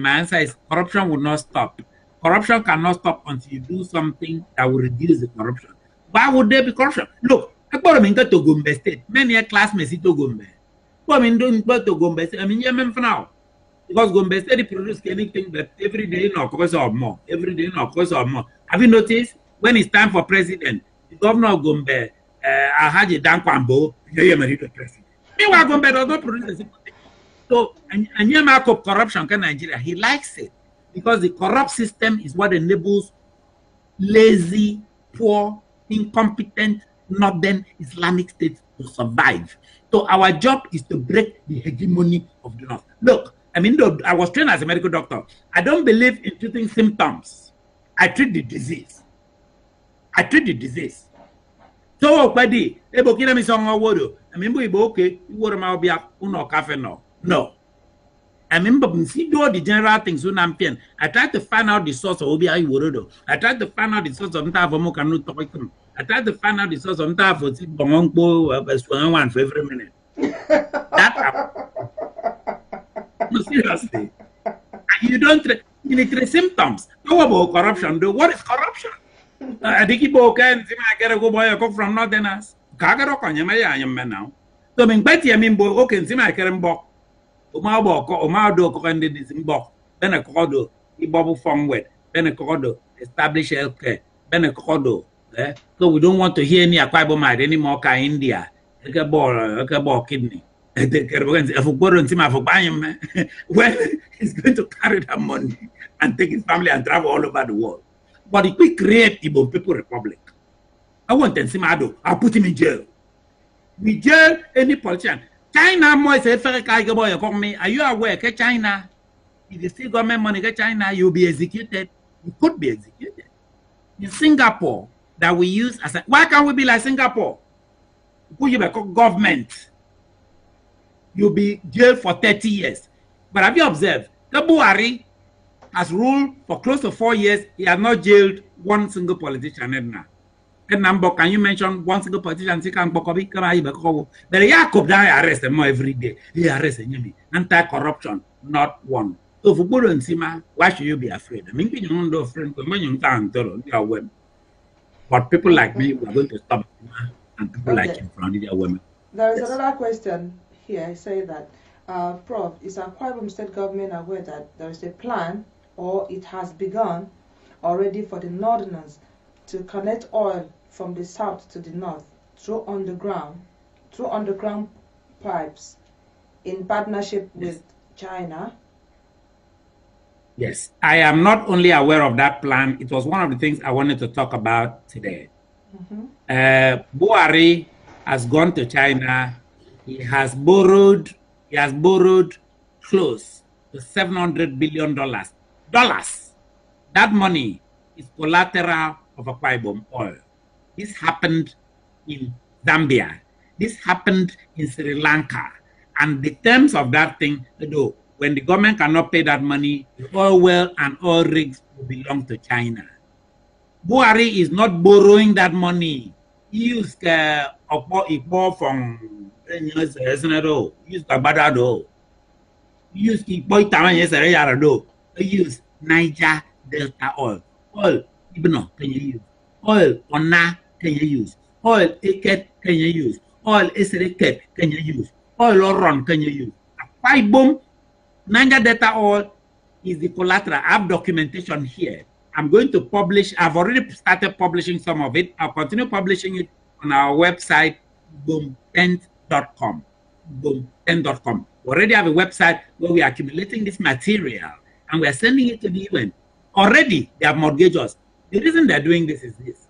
my answer is corruption will not stop. Corruption cannot stop until you do something that will reduce the corruption. Why would there be corruption? Look, I got to Gombe State. Many classmates to Gombe. I mean, don't go to Gombe State. I mean, yeah, for now. Because Gombe State produce anything that every day in course or more. Every day in course or more. Have you noticed when it's time for president, the governor of Gombe, Alhaji Dankwambo, you're married to president. Meanwhile, Gombe does not produce a single thing. So, and you mark up corruption in Nigeria. He likes it. because the corrupt system is what enables lazy, poor, incompetent northern Islamic states to survive. So our job is to break the hegemony of the North. Look, I mean, I was trained as a medical doctor. I don't believe in treating symptoms. I treat the disease. I treat the disease. So, buddy, ebo kila mi songa wodo. I mean, ibo okay, you wodo ma obi uno cafe no. No. I remember see do the general things when I'm paying. I tried to find out the source of obi ayi wodo. I tried to find out the source of nta avomo kanu topic. I tried to find out the source of nta avo si bongongbo one for every minute. That no, seriously. You don't you need the symptoms. Know about corruption. Though what is corruption? I think people can see my get a go boy come from northerners. Kagaro kanyamaya yam now. So min beti I bo okay see my kerembo. Oma do ko ende disimbo. Then a kodo ibobu from wet. Then a kodo establish healthcare. Then a kodo. So we don't want to hear any Akwa Ibom anymore ka India. Ekebo kidney. When he's going to carry that money and take his family and travel all over the world. But if we create Igbo People Republic, I want Nsimado, I'll put him in jail. We jail any politician. China more say are you aware that China, if you see government money get China, you'll be executed. You could be executed. In Singapore, that we use as a, why can't we be like Singapore? Who you be government? You'll be jailed for 30 years. But have you observed? Buhari has ruled for close to 4 years. He has not jailed one single politician. Can you mention one single politician? But Jacob arrest them every day. He arrests him. Anti-corruption, not one. So for Budo and Sima, why should you be afraid? I mean, you don't know friend, but people like me, we are going to stop and people like him from the women. There is another question here. I say that, Prof, is Akwa Ibom State government aware that there is a plan, or it has begun already, for the northerners to connect oil from the south to the north through underground pipes in partnership with China? Yes, I am not only aware of that plan. It was one of the things I wanted to talk about today. Buhari has gone to China. He has borrowed close to $700 billion. That money is collateral of Akwa Ibom oil. This happened in Zambia. This happened in Sri Lanka. And the terms of that thing, when the government cannot pay that money, the oil well and oil rigs will belong to China. Buhari is not borrowing that money. He used Igbo from use Babadado. Use Igbo Taman use Niger Delta oil. Oil Ibno can you use? Oil Ona can you use? Oil Eket can you use? Oil Esreket can you use? Oil Oron can you use? Akwa Ibom Niger Delta oil is the collateral. I have documentation here. I'm going to publish. I've already started publishing some of it. I'll continue publishing it on our website, boom10.com. Boom10.com. We already have a website where we are accumulating this material and we are sending it to the UN. Already, they have mortgaged us. The reason they're doing this is this.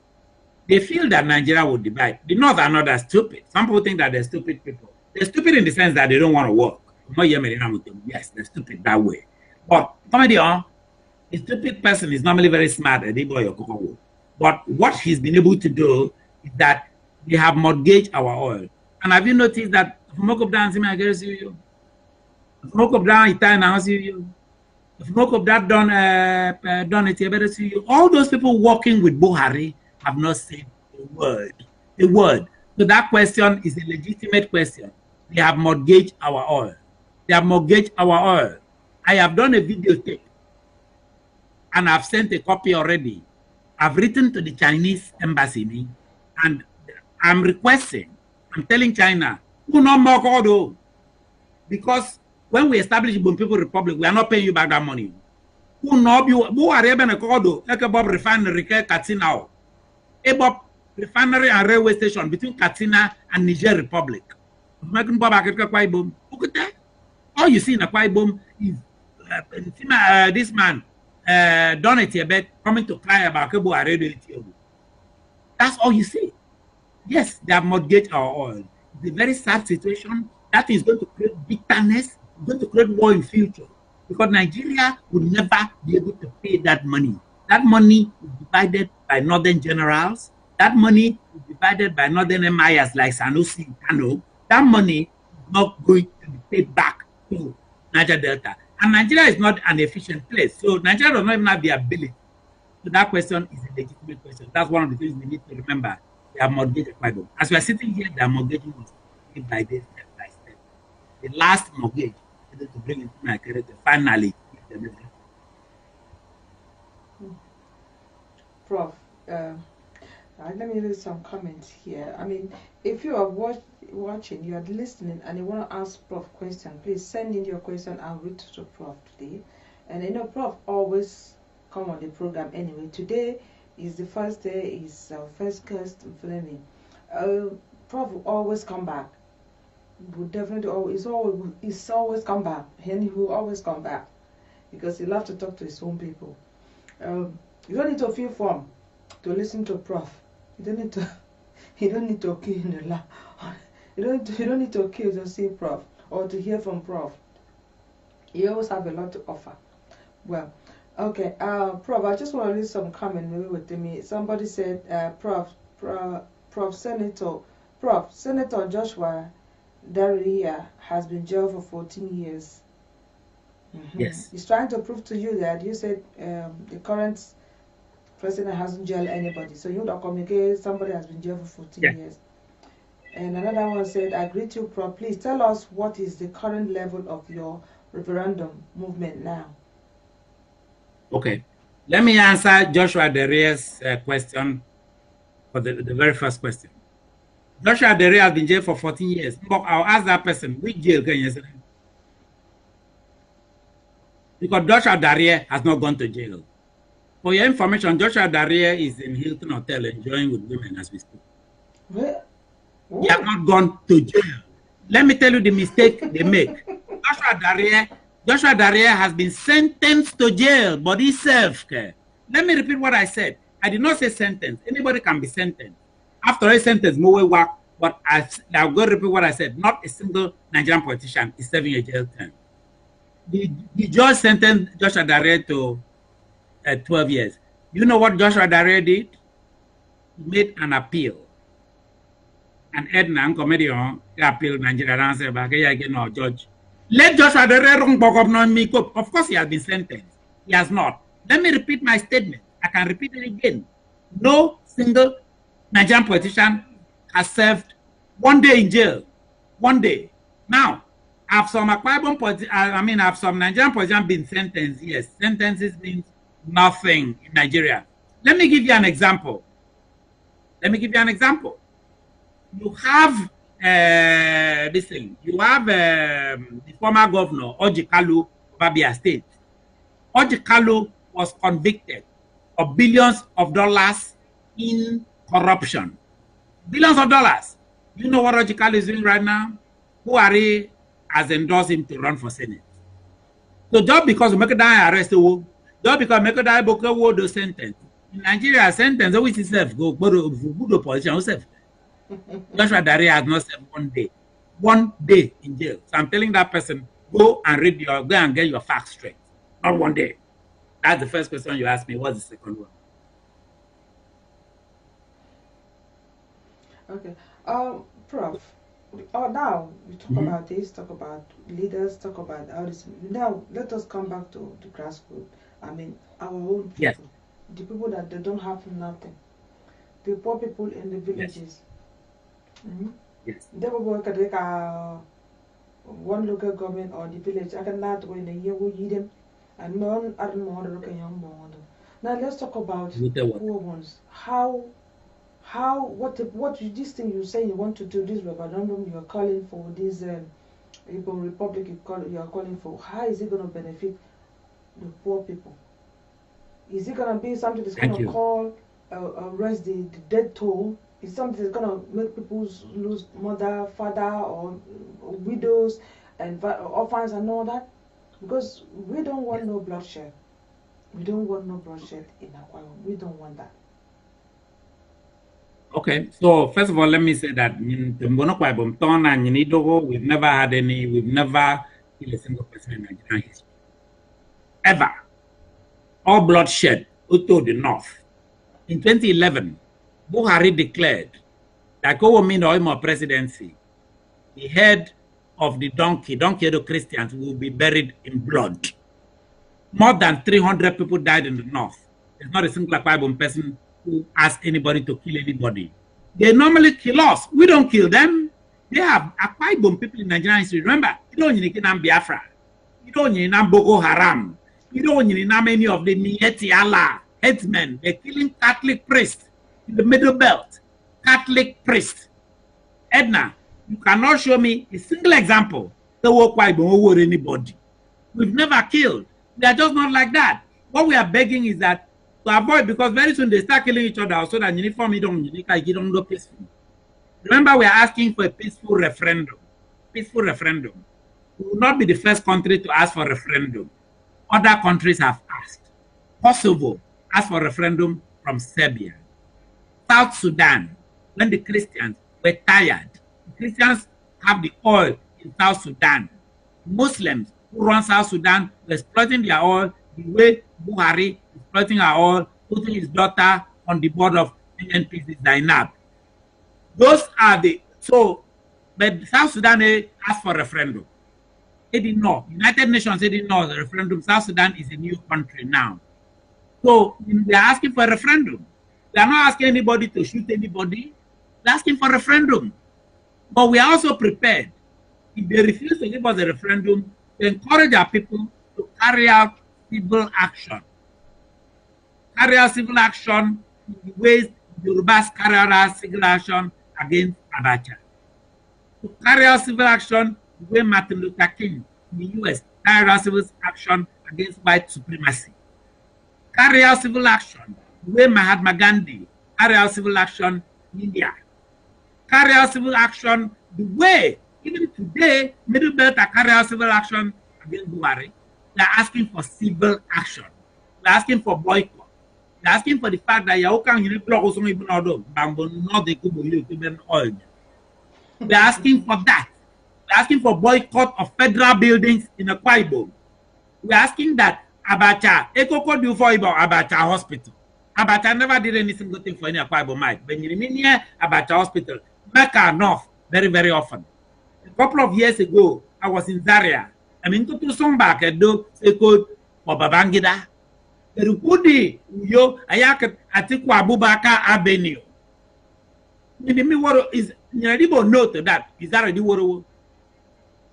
They feel that Nigeria will divide. The North are not that stupid. Some people think that they're stupid people. They're stupid in the sense that they don't want to work. Yes, they're stupid that way. But a stupid person is normally very smart. But what he's been able to do is that they have mortgaged our oil. And have you noticed that smoke of down you? Smoke of down Italian you? Smoke of that done it you? All those people working with Buhari have not said a word. A word. So that question is a legitimate question. They have mortgaged our oil. They have mortgaged our oil. I have done a videotape and I've sent a copy already. I've written to the Chinese embassy and I'm telling China, who no more call because when we establish Ibom People Republic, we are not paying you back that money. Who know you? Who are able to call Ekebob refinery, Katsina, Ebob refinery and railway station between Katsina and Niger Republic. All you see in Akwa Ibom is this man done it a bit, coming to cry about Kebu Radio. That's all you see. Yes, they have mortgaged our oil. It's a very sad situation. That is going to create bitterness, going to create war in future. Because Nigeria will never be able to pay that money. That money is divided by northern generals. That money is divided by northern emirs like Sanusi, Kano. That money is not going to be paid back to Niger Delta. And Nigeria is not an efficient place. So Nigeria does not even have the ability. So that question is a legitimate question. That's one of the things we need to remember. They are mortgaged Akwa Ibom. As we are sitting here, they are mortgaging us step by day, step by step. The last mortgage is to bring into Nigeria to finally give them everything. Prof, let me read some comments here. I mean, if you are watching, you are listening, and you want to ask Prof question, please send in your question. I'll read to Prof today. And you know, Prof always come on the program anyway. Today is the first day, is our first guest filming. Prof will always come back. Will definitely always come back, and he will always come back because he loves to talk to his own people. You don't need to feel form to listen to Prof. You don't need to. You don't need to kill in the lab. You don't need to kill to see Prof or to hear from Prof. You always have a lot to offer. Well, okay, Prof, I just want to read some comment maybe with me. Somebody said, Prof, Senator Joshua Daria has been jailed for 14 years. Yes. He's trying to prove to you that you said the current president hasn't jailed anybody. So you don't communicate somebody has been jailed for 14 years. And another one said, I greet you, Prof. Please tell us what is the current level of your referendum movement now. Okay. Let me answer Joshua Daria's question for the very first question. Joshua Daria has been jailed for 14 years. But I'll ask that person, which jail can you say? Because Joshua Daria has not gone to jail. For your information, Joshua Daria is in Hilton Hotel enjoying with women as we speak. Where? He has not gone to jail. Let me tell you the mistake they make. Joshua Daria has been sentenced to jail, but he served. Let me repeat what I said. I did not say sentence. Anybody can be sentenced. After a sentence, more work. But I'll go repeat what I said. Not a single Nigerian politician is serving a jail term. The judge sentenced Joshua Daria to 12 years. You know what Joshua Daria did? He made an appeal. And Edna, comedian, appeal Nigeria and say, again, no judge. Let Joshua Daria wrong back up non me. Of course, he has been sentenced. He has not. Let me repeat my statement. I can repeat it again. No single Nigerian politician has served 1 day in jail. 1 day. Now, have some have some Nigerian politicians been sentenced? Yes. Sentences means nothing in Nigeria. Let me give you an example. You have this thing. You have the former governor, Orji Kalu of Abia State. Orji Kalu was convicted of billions of dollars in corruption. Billions of dollars. You know what Orji Kalu is doing right now? Buhari has endorsed him to run for Senate. So just because we make that arrest, just because we make that book the sentence. In Nigeria, sentence always is self go good politician self. Joshua Daria has not served 1 day. 1 day in jail. So I'm telling that person, go and get your facts straight. Not 1 day. That's the first question you asked me. What's the second one? Okay. Prof, now we talk about this, talk about leaders, talk about all this. Now let us come back to the grassroots. I mean, our own people. Yes. The people that they don't have nothing. The poor people in the villages. Yes. They will work at like one local government or the village. I cannot go in a year with them and more and more young. Now let's talk about the poor ones. What this thing you say you want to do, this referendum you are calling for, this Igbo Republic you are calling for, how is it going to benefit the poor people? Is it going to be something that's going to call raise the death toll? Is something that's going to make people lose mother, father, or widows and orphans and all that? Because we don't want no bloodshed. We don't want no bloodshed in Aqua Ibom. We don't want that. Okay, so first of all, let me say that in Tembono Akwa Ibom, Ton and Ndito, we've never had any, we've never killed a single person in Nigerian history. Ever. All bloodshed to the north. In 2011, Buhari declared that Owomin presidency, the head of the donkey Edo Christians, will be buried in blood. More than 300 people died in the north. There's not a single Akwa Ibom person who asked anybody to kill anybody. They normally kill us. We don't kill them. They have Akwa Ibom people in Nigerian history. Remember, you don't need Biafra. You don't need Boko Haram. You don't need any of the Mieti Allah headsmen. They're killing Catholic priests in the Middle Belt. Catholic priests. Edna, you cannot show me a single example that Akwa Ibom over anybody. We've never killed. They are just not like that. What we are begging is that to avoid, because very soon they start killing each other so that uniform you don't go peaceful. Remember, we are asking for a peaceful referendum. Peaceful referendum. We will not be the first country to ask for a referendum. Other countries have asked. Kosovo asked for a referendum from Serbia. South Sudan, when the Christians were tired, the Christians have the oil in South Sudan. Muslims who run South Sudan were exploiting their oil the way Buhari is exploiting our oil, putting his daughter on the board of NNPC Zainab. Those are the, so, but South Sudan asked for a referendum. They didn't know. United Nations didn't know the referendum. South Sudan is a new country now. So they're asking for a referendum. They're not asking anybody to shoot anybody. They're asking for a referendum. But we are also prepared. If they refuse to give us a referendum, to encourage our people to carry out civil action. Carry out civil action in the ways the Yorubas carry out civil action against Abacha. To carry out civil action the way Martin Luther King in the US carried out civil action against white supremacy. Carry out civil action the way Mahatma Gandhi carried out civil action in India. Carry out civil action the way, even today, Middle Belt are carrying out civil action against Buhari. They're asking for civil action. They're asking for boycott. They're asking for the fact that they're asking for that. They're asking for boycott of federal buildings in Akwa Ibom. We're asking that Abacha, Ekoko do for Ibom Abacha Hospital. Abacha never did any single thing for any Akwa Ibom Mike. When you mean here, Abacha Hospital, Mecca North, very, very often. A couple of years ago, I was in Zaria. I mean, to some back at do called for Babangida. The Rukudi, yo, Ayak Atikwa Abubakar Avenue. What is Nyaribo note that is already what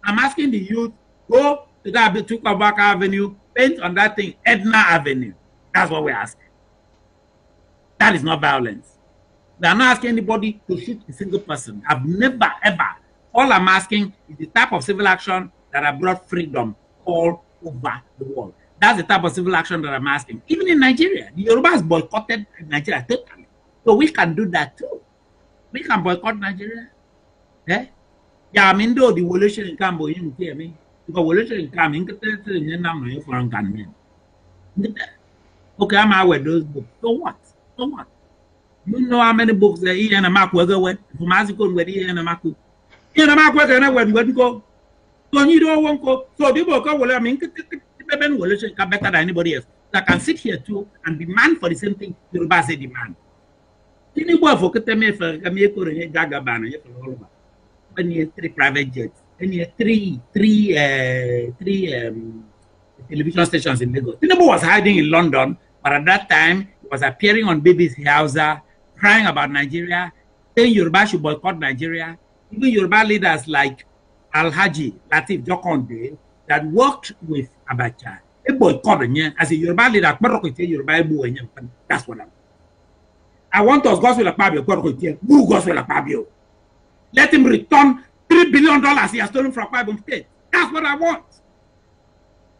I'm asking the youth, go to that Atikwa Abubakar Avenue, paint on that thing, Edna Avenue. That's what we're asking. That is not violence. They are not asking anybody to shoot a single person. I've never, ever. All I'm asking is the type of civil action that have brought freedom all over the world. That's the type of civil action that I'm asking. Even in Nigeria, the Yorubas boycotted Nigeria totally. So we can do that too. We can boycott Nigeria. Yeah? Yeah, I mean, though the evolution in Cambo, you hear me? Because evolution in Cambo, foreign country. Okay, I'm out with those books. So what? So what? You know how many books there are in a mark where went from Aziko where he and a mark. In a mark where I went go. So you don't want go. So people go, well, I mean, evolution can better than anybody else. That can sit here too and demand for the same thing the Yoruba say demand. Anybody for Ketame for Kameko and Gagabana, all over. When you 3 private jets, and you 3 television stations in Lagos. Tinubu was hiding in London, but at that time he was appearing on BBC Hausa, crying about Nigeria, saying Yoruba should boycott Nigeria. Even Yoruba leaders like Alhaji Latif Jokonde that worked with Abacha, they boycotted him as a Yoruba leader. That's what I want us Gospel Akpabio. Let him return $3 billion he has stolen from Akwa Ibom State. That's what I want.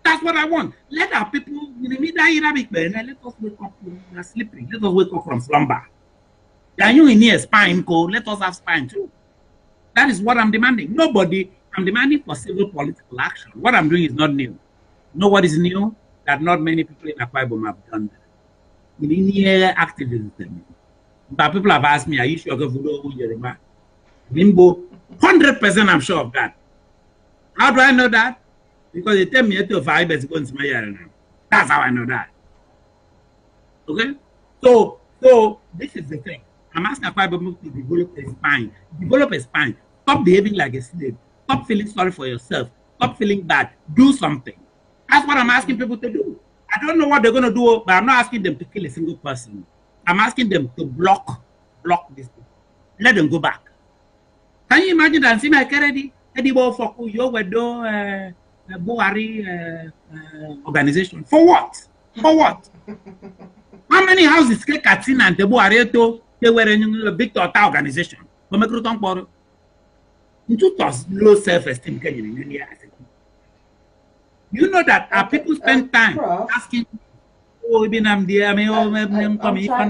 That's what I want. Let our people, let us wake up. We are sleeping. Let us wake up from slumber. Are you in here spine code? Let us have spine too. That is what I'm demanding. I'm demanding for civil political action. What I'm doing is not new. You know what is new? that not many people in Akwa Ibom have done that. In here activism. But people have asked me, are you sure Yoruba? Limbo, 100% I'm sure of that. How do I know that? Because they tell me to 5 years ago in now. That's how I know that. Okay? So this is the thing. I'm asking Akwa Ibom to develop a spine. Develop a spine. Stop behaving like a slave. Stop feeling sorry for yourself. Stop feeling bad. Do something. That's what I'm asking people to do. I don't know what they're going to do, but I'm not asking them to kill a single person. I'm asking them to block these people. Let them go back. Can you imagine that? See my Kennedy, Buhari organization. For what? For what? How many houses can Katsina and Buhari they were in a big total organization? Low self-esteem. You know that our people spend time Prof, asking, oh, I'm there.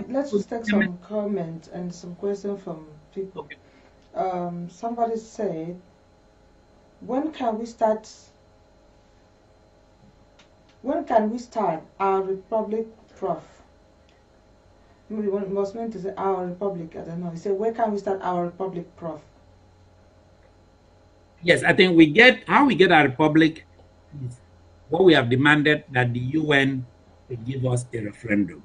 let's just take some comments and some questions from people. Okay. Somebody said, when can we start our republic, Prof? Maybe one was meant to say our republic, I don't know. He said, where can we start our republic, Prof? Yes, I think how we get our republic is what we have demanded, that the UN will give us a referendum.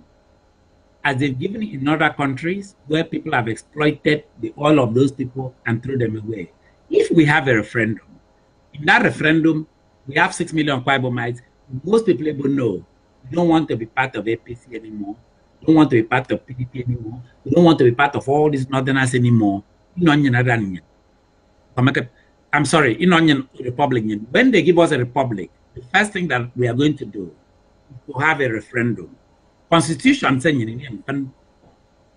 As they've given it in other countries where people have exploited the oil of those people and threw them away. If we have a referendum, in that referendum, we have 6 million Akwa Ibomites. Most people will know we don't want to be part of APC anymore. We don't want to be part of PDP anymore. We don't want to be part of all these northerners anymore. I'm sorry, in Onion Republic. When they give us a republic, the first thing that we are going to do is to have a referendum. Constitution saying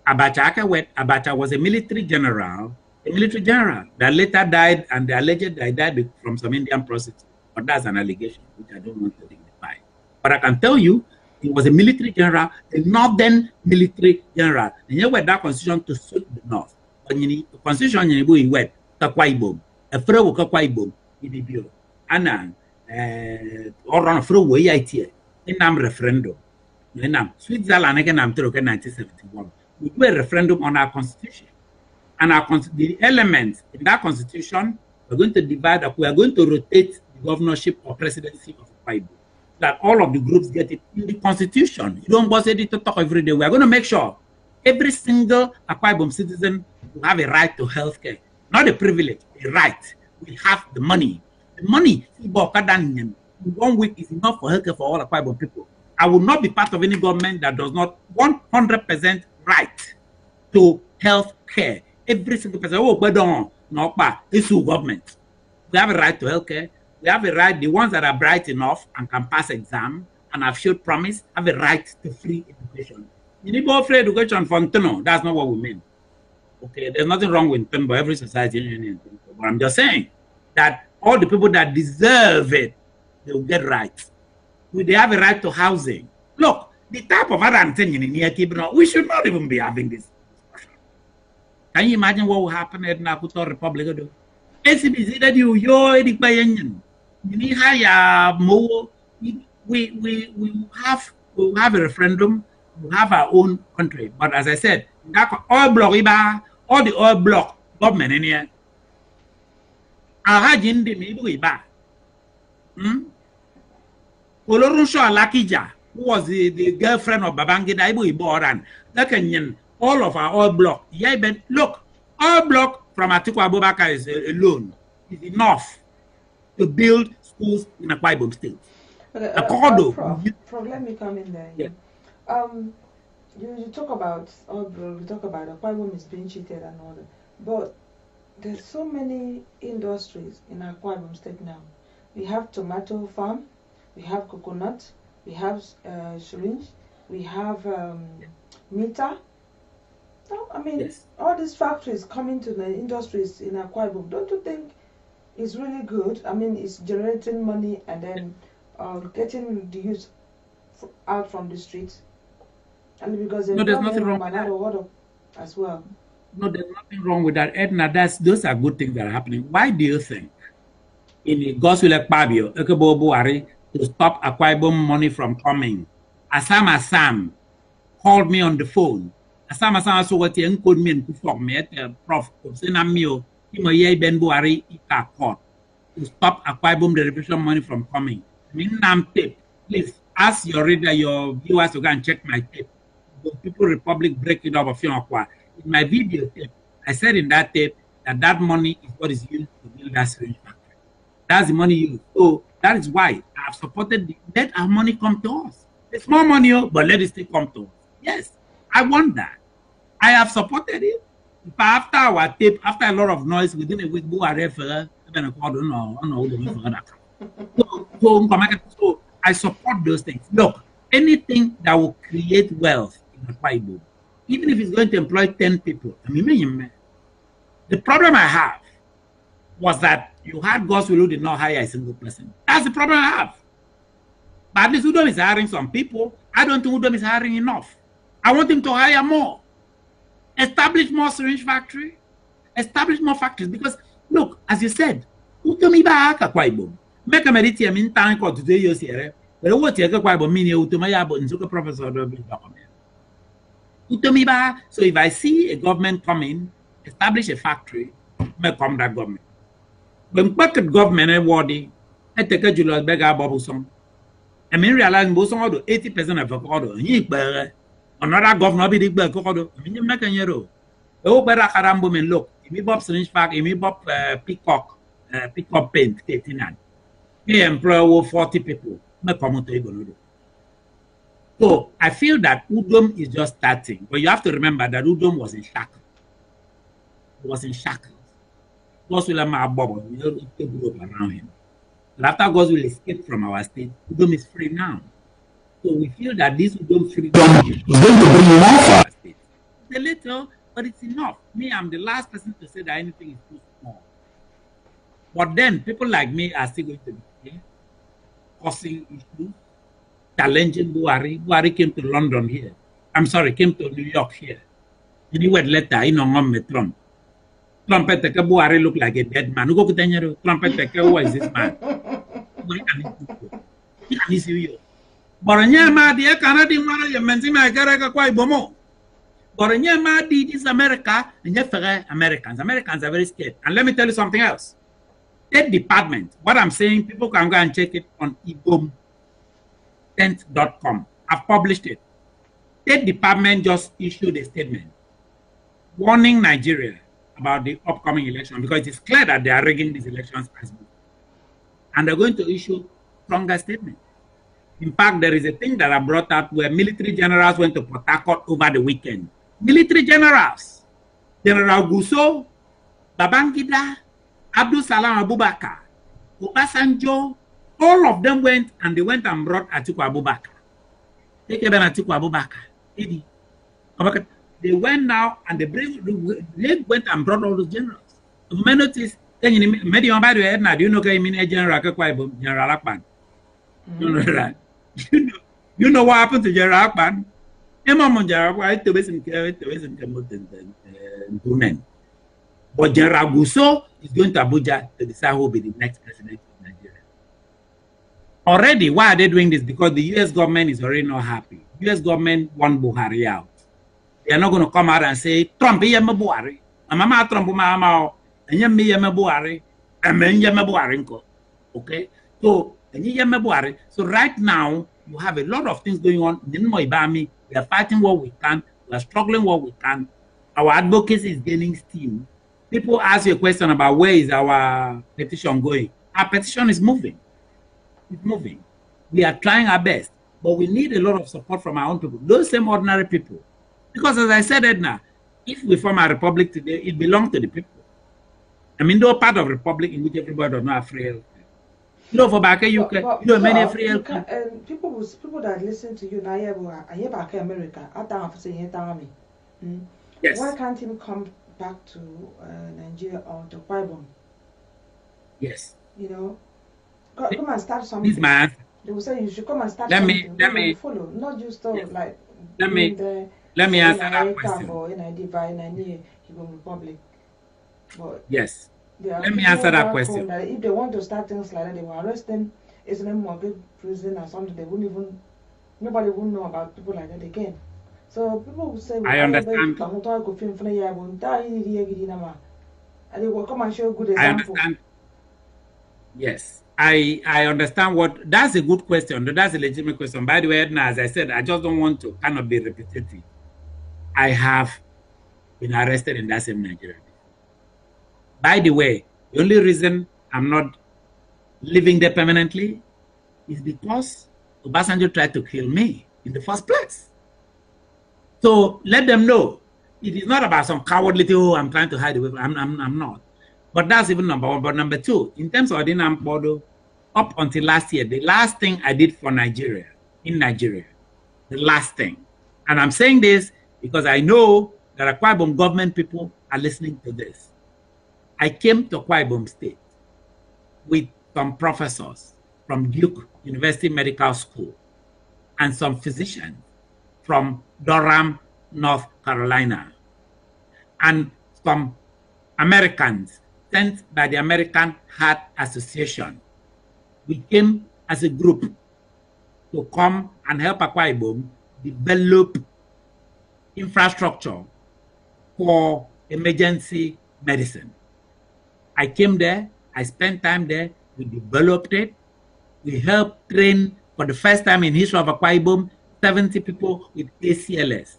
Abacha was a military general that later died, and the alleged died from some Indian prostitute. But that's an allegation which I don't want to dignify. But I can tell you, he was a military general, a northern military general. And you were that constitution to suit the north. But the constitution you went Akwa Ibom, a fraud Akwa Ibom, Idibio, Anan, or on a fraud way in referendum. Switzerland again, I'm talking 1971. We do a referendum on our constitution, and the elements in that constitution, we're going to divide up. We are going to rotate the governorship or presidency of Akwa Ibom, that all of the groups get it in the constitution. You don't bother to talk every day. We are going to make sure every single Akwa Ibom citizen will have a right to healthcare, not a privilege, a right. We have the money. The money in 1 week is enough for healthcare for all Akwa Ibom people. I will not be part of any government that does not 100% right to health care. Every single person, it's government. We have a right to health care. We have a right, the ones that are bright enough and can pass exam and have showed promise, have a right to free education. You need more free education for Ntono. That's not what we mean. Okay, there's nothing wrong with Ntono, every society. But I'm just saying that all the people that deserve it, they will get rights. They have a right to housing. Look, the type of other thing in near Kibno, we should not even be having this discussion. Can you imagine what will happen in Nakuto Republic? ACBC that you we have a referendum, we have our own country. But as I said, all the oil block government in here. Olorunso Alakija, who was the girlfriend of Babangida Iboran, all of our oil block. Yeah, but look, oil block from Atiku Abubakar is alone is enough to build schools in Akwa Ibom State. Okay, Prof, let me come in there. Yeah. You talk about oil block, you talk about Akwa Ibom is being cheated and all that, but there's so many industries in Akwa Ibom State now. We have tomato farm. We have coconut, we have syringe, we have meter. I mean, yes. All these factories coming to the industries in Akwa Ibom, don't you think it's really good? I mean, it's generating money and then getting the youth out from the streets. And because there's nothing wrong with that as well. No, there's nothing wrong with that, Edna. Those are good things that are happening. Why do you think in the gospel like Pabio, to stop Akwa Ibom money from coming. Assam called me on the phone. Assam also what he called me and for me at Prof. Senamio, Himoye Ben Buari, Ika court to stop Akwa Ibom derivation money from coming. Minam tape. Please ask your reader, your viewers to go and check my tape. The People Republic breaking up of Offiong Aqua. In my video tape, I said in that tape that that money is what is used to build that syringe factory. That's the money used. So that is why I have supported let our money come to us. It's more money, but let it still come to us. Yes, I want that. I have supported it. But after our tape, after a lot of noise, within a week, so I support those things. Look, anything that will create wealth in the Bible, even if it's going to employ 10 people, the problem I have was that you had Gospel who did not hire a single person. That's the problem I have. But at least Udom is hiring some people. I don't think Udom is hiring enough. I want him to hire more. Establish more syringe factory. Establish more factories. Because, look, as you said, Udom iba Akwa Ibom. Make a meditation in time called today, you see, but what you Akwa Ibom mean, Utomaya, but in Zuka Professor, Utomiba. So if I see a government coming, establish a factory, may come that government. When bucket government and wordy, I take a Julius Beggar Bubble song. I mean, realize most of the 80% of the order. Another governor be the big order. I mean, you make a year. Oh, better Carambo men look. If we bop syringe pack, if we bop peacock paint, 89. We employ 40 people. May come to Igono. So I feel that Udom is just starting. But you have to remember that Udom was in shackles. He was in shackles. God's will have bubble. We don't group around him. But after God's will escape from our state, Udom is free now. So we feel that this Udom freedom is going to bring more for our state. It's a little, but it's enough. Me, I'm the last person to say that anything is too small. But then people like me are still going to be here, causing issues, challenging Buhari. Buhari came to London here. I'm sorry, came to New York here. And he went letter, with Trump. Trump Buhari look like a dead man. Trump who is this man? He see you. Boronyama di Canadian man, you mention my Garaka Akwa Ibom. Boronyama di this America, and you Americans. Americans are very scared. And let me tell you something else. State Department, what I'm saying, people can go and check it on ibom.com. I've published it. State Department just issued a statement warning Nigeria about the upcoming election because it is clear that they are rigging these elections as well. And they're going to issue stronger statement. In fact, there is a thing that I brought up where military generals went to Port Harcourt over the weekend. Military generals, General Gusso, Babangida, Abdul Salam Abubakar, Obasanjo, all of them went and they went and brought Atiku Abubakar. Take even Atiku Abubakar. They went now and they went and brought all those generals. You may notice, do you know General Akwa Ibom, General Akpan? You know that. You know what happened to General Akpan? But General Gusso is going to Abuja to decide who will be the next president of Nigeria. Already, why are they doing this? Because the US government is already not happy. US government want Buhari out. They are not going to come out and say, Trump, Buhari. Mama Trump, Mama, and Buhari, and Buhari. Okay? So, so right now, you have a lot of things going on. We are fighting what we can. We are struggling what we can. Our advocacy is gaining steam. People ask you a question about where is our petition going. Our petition is moving. It's moving. We are trying our best, but we need a lot of support from our own people, those same ordinary people. Because as I said, Edna, if we form a republic today, it belongs to the people. I mean, no part of republic in which everybody does not have free health. You know, for back you know, many free health. People that listen to you now, I hear back in America. I don't have to say me. Yes. Why can't him come back to Nigeria or to Akwa Ibom? Yes. You know, come and start something. This man. They will say you should come and start something. Let me follow, not just like. Let me answer that question. Or in the Republic. But yes. Let me answer that question. That if they want to start things like that, they will arrest them is in a mortgage prison or something, they wouldn't even, nobody would know about people like that again. So people would say, I understand. And they will come and show good I example. understand. Yes, I understand what. That's a good question. That's a legitimate question. By the way, Edna, as I said, I just don't want to kind of be repetitive. I have been arrested in that same Nigeria. By the way, the only reason I'm not living there permanently is because Obasanjo tried to kill me in the first place. So let them know it is not about some cowardly thing. Oh, I'm trying to hide away. I'm not. But that's even number one. But number two, in terms of Odinam Bodo, up until last year, the last thing I did for Nigeria, in Nigeria, the last thing, and I'm saying this because I know that Akwa Ibom government people are listening to this. I came to Akwa Ibom State with some professors from Duke University Medical School and some physicians from Durham, North Carolina, and some Americans sent by the American Heart Association. We came as a group to come and help Akwa Ibom develop infrastructure for emergency medicine. I came there, I spent time there, we developed it, we helped train for the first time in history of Akwa Ibom 70 people with ACLS,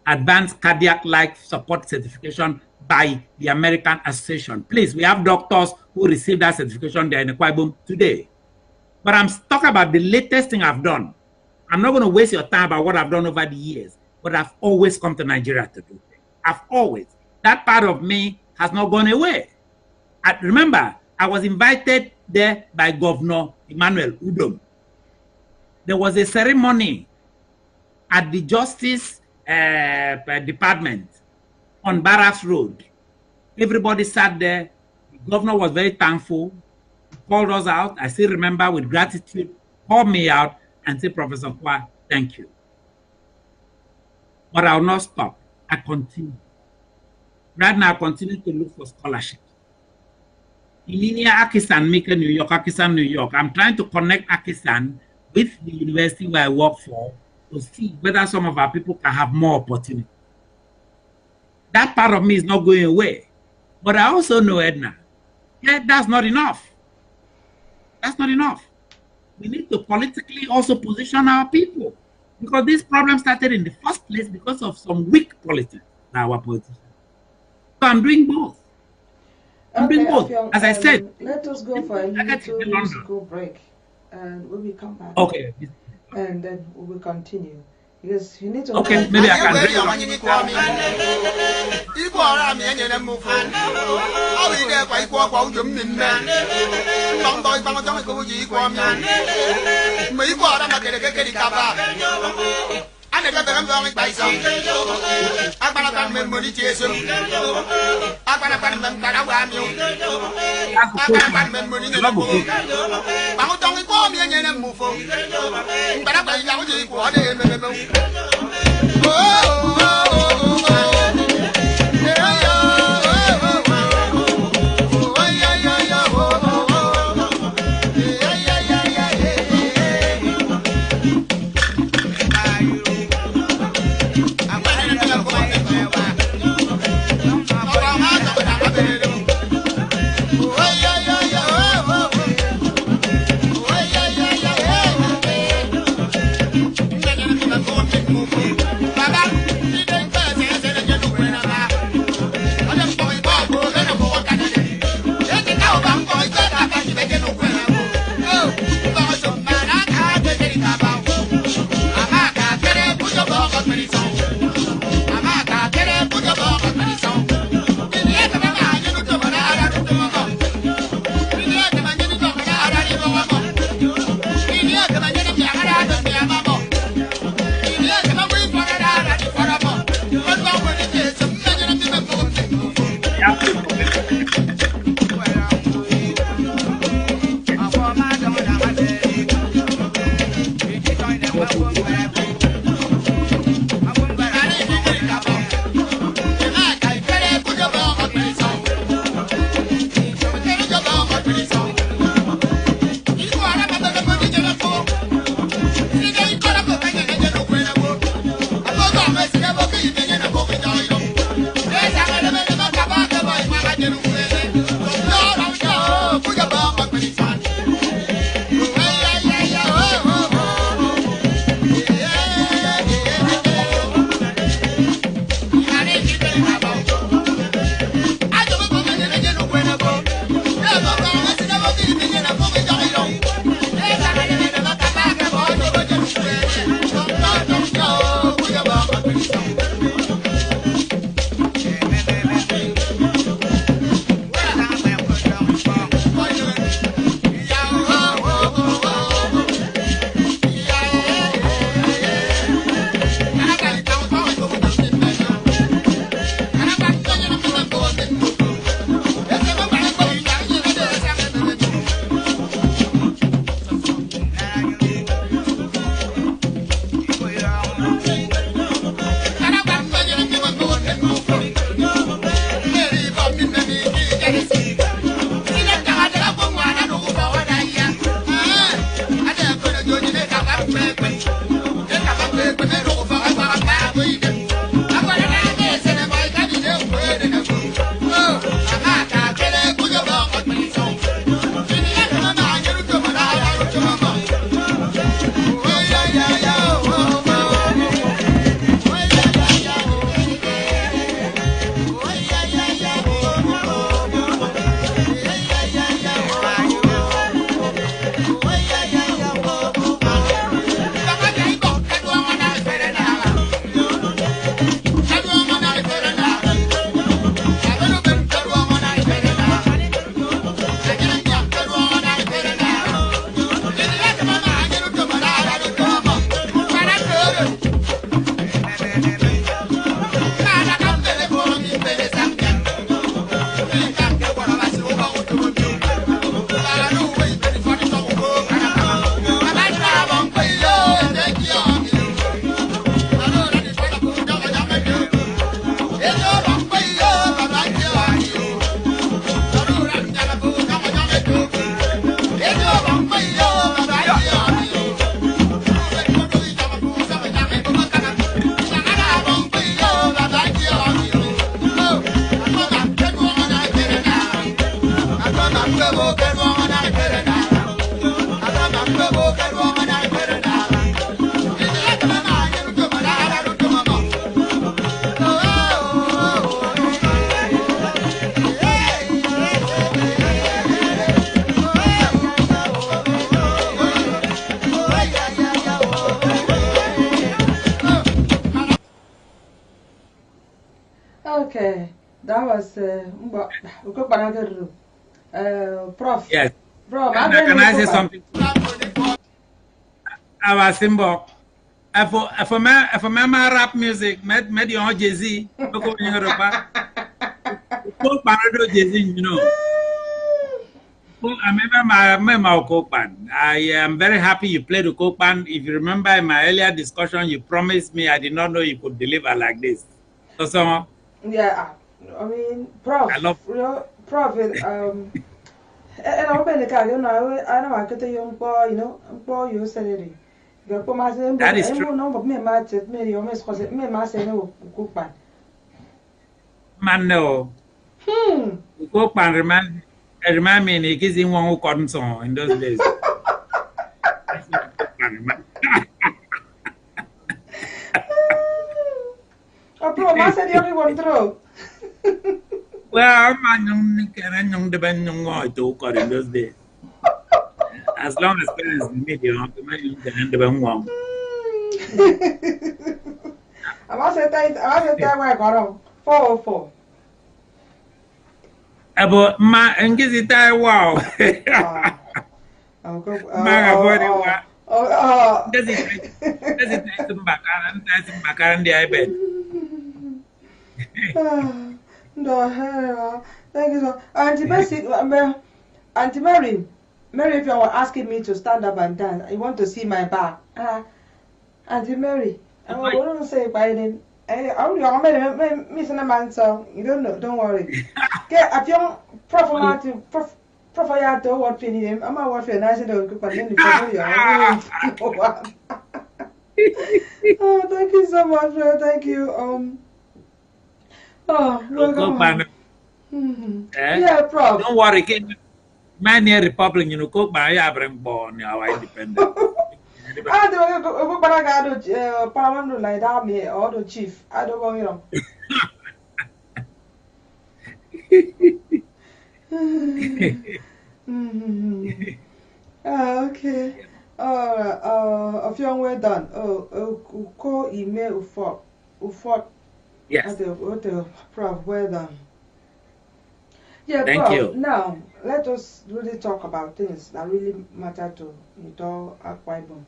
Advanced Cardiac Life Support Certification by the American Association. Please, we have doctors who received that certification there in Akwa Ibom today. But I'm talking about the latest thing I've done. I'm not going to waste your time about what I've done over the years, but I've always come to Nigeria to do things. I've always. That part of me has not gone away. Remember, I was invited there by Governor Emmanuel Udom. There was a ceremony at the Justice Department on Barracks Road. Everybody sat there. The governor was very thankful. He called us out. I still remember with gratitude, called me out and said, Professor Aqua, thank you. But I will not stop. I continue. Right now, I continue to look for scholarships. In Akisan, New York, Akisan, New York, I'm trying to connect Akisan with the university where I work for to see whether some of our people can have more opportunity. That part of me is not going away. But I also know, Edna, yeah, that's not enough. That's not enough. We need to politically also position our people, because this problem started in the first place because of some weak politics by our politicians. So I'm doing both. I'm doing both. Offiong, as I said, let us go for a little musical break, and when we come back, okay, and then we will continue. Because you need to. Okay, maybe I can drink. I never been going by some. I'm gonna come and money chase him. I'm gonna come and Karawam you. I'm gonna come and money in the book. I'm going to call me and move on. But I'm going to go on the Okay, that was Prof. Yes. Prof, Can I say something? Our symbol. If my rap music, med your Jay-Z, look in Europa. Coke Parado Jay-Z, you know. I remember my Coke band. I am very happy you played the Coke band. If you remember in my earlier discussion, you promised me I did not know you could deliver like this. So, yeah, I mean, Prof. I love. Prof. And I'll be the car. You know, I know I could tell you, you know, you said it. That is true. No, but me, my chat, me, you miss because me, my say no Coke band. Man, no. Coke band remind me, he gives him one who couldn't song in those days. Oh, bro, I said you want through. Well, I'm young, the band young to cut in those days. As long as parents meet you, I'm the band one. I must say that where I got on 404. About my and get it wow. My body wow. Does it back and the iBed? No, thank you so. Auntie Mary, if you were asking me to stand up and dance, you want to see my back. Auntie Mary, I wouldn't say by then. I'm missing a man song. You don't know, don't worry. Get a young Prof. Martin, Prof. I don't want to him. I'm not working. I said, oh, thank you so much, thank you. Welcome. Yeah, Prof. Don't worry, man, near Republic, you know, cook by Abraham born, our independent. I don't go back. I don't Parliament like that, me or the chief. I don't want you. Okay. Offiong, we're done. Call email Ufot. Yes. The Prof, we're done. Yeah, thank Prof, you. now let us really talk about things that really matter to Ndito Akwa Ibom.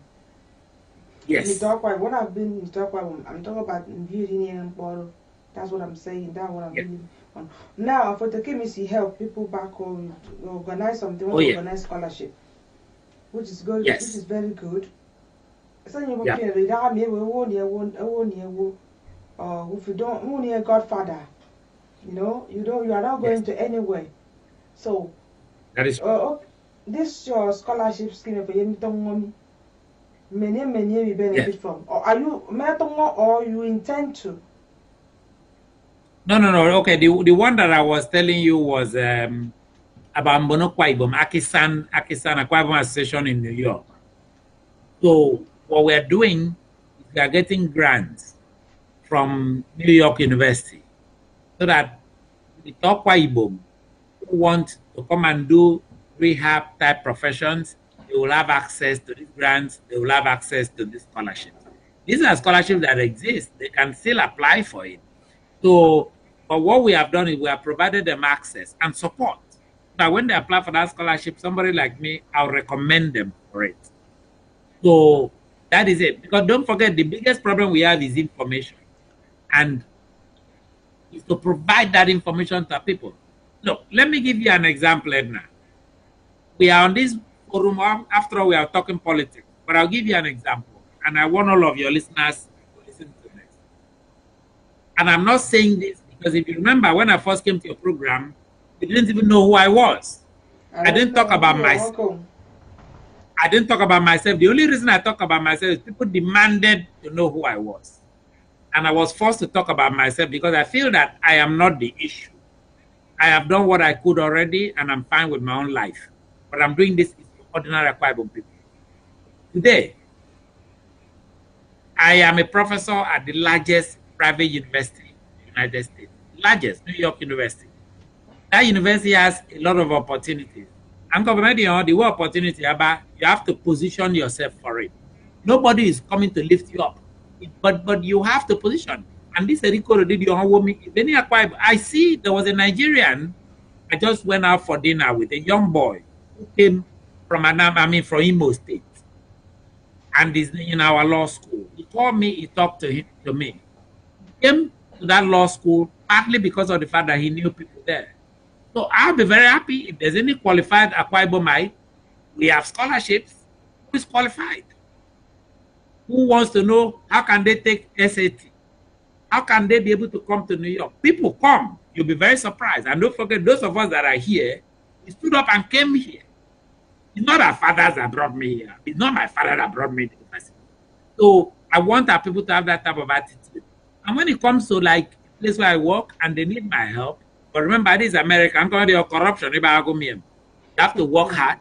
Yes. Ndito Akwa Ibom. When I've been Ndito Akwa Ibom, I'm talking about building and borrow. That's what I'm saying. That's what I'm doing. Now, for the chemistry help people back home to organize something, organize scholarship, which is good. Yes. Which is very good. So you Yeah. if you don't own a godfather, you are not going to anywhere. So that is this your scholarship scheme for you many we benefit from. Or are you or you intend to? No. Okay, the one that I was telling you was about Ndito Akwa Ibom, Akisan Akwa Ibom Association in New York. So what we are doing is we are getting grants from New York University so that the Ndito Akwa Ibom who want to come and do rehab type professions, they will have access to these grants, they will have access to these scholarships. These are scholarships that exist, they can still apply for it. So, but what we have done is we have provided them access and support. That when they apply for that scholarship, somebody like me, I'll recommend them for it. So that is it. Because don't forget, the biggest problem we have is information. And is to provide that information to people. Look, let me give you an example, Edna. We are on this forum, after all, we are talking politics, but I'll give you an example. And I want all of your listeners to listen to this. And I'm not saying this because if you remember, when I first came to your program, you didn't even know who I was. I didn't talk about myself. I didn't talk about myself. The only reason I talk about myself is people demanded to know who I was. And I was forced to talk about myself because I feel that I am not the issue. I have done what I could already, and I'm fine with my own life. But I'm doing this for ordinary Akwa Ibom people. Today, I am a professor at the largest private university in the United States, largest, New York University. That university has a lot of opportunities. And the word opportunity, you have to position yourself for it. Nobody is coming to lift you up, but you have to position. And this Eriko did your woman. I see there was a Nigerian. I just went out for dinner with a young boy who came from from Imo State, and is in our law school. He called me. He talked to me. He came to that law school partly because of the fact that he knew people there. So I'll be very happy if there's any qualified Akwa Ibomite. We have scholarships. Who is qualified? Who wants to know how can they take SAT? How can they be able to come to New York? People come. You'll be very surprised. And don't forget, those of us that are here, we stood up and came here. It's not our fathers that brought me here. It's not my father that brought me to the university. So I want our people to have that type of attitude. And when it comes to like a place where I work and they need my help, but remember, this is America. I'm going to do corruption. You have to work hard.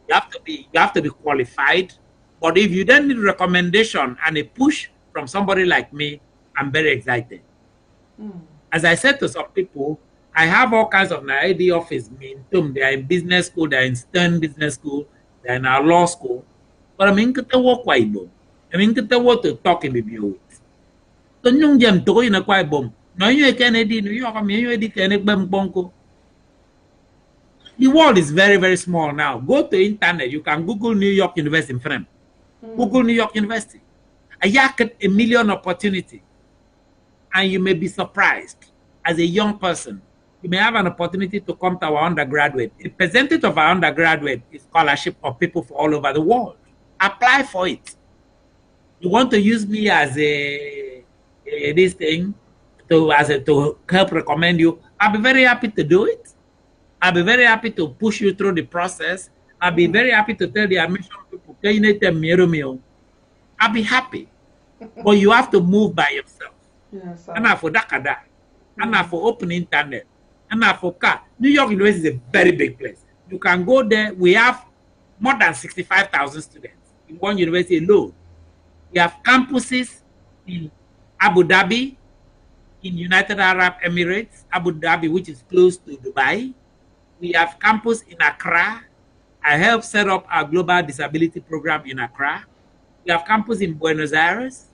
You have to be qualified. But if you then need recommendation and a push from somebody like me, I'm very excited. As I said to some people, I have all kinds of ID office. They are in business school, they are in Stern Business School, they are in our law school. But I mean, I work quite Ibom. I mean, I want to talk in the view. So, you can to in a quite Ibom. No, you can New York. I mean, you can Bonko. The world is very, very small now. Go to internet. You can Google New York University in front. Google New York University. A million opportunity. And you may be surprised as a young person. You may have an opportunity to come to our undergraduate. A percentage of our undergraduate is scholarship of people from all over the world. Apply for it. You want to use me as this thing to help recommend you? I'll be very happy to do it. I'll be very happy to push you through the process. I'll be very happy to tell the admission people, I'll be happy. But you have to move by yourself. Yes, And for Dakada, and for open internet, and for car. New York University is a very big place. You can go there. We have more than 65,000 students in one university alone. We have campuses in Abu Dhabi, in United Arab Emirates, Abu Dhabi, which is close to Dubai. We have campus in Accra. I helped set up our global disability program in Accra. We have campus in Buenos Aires.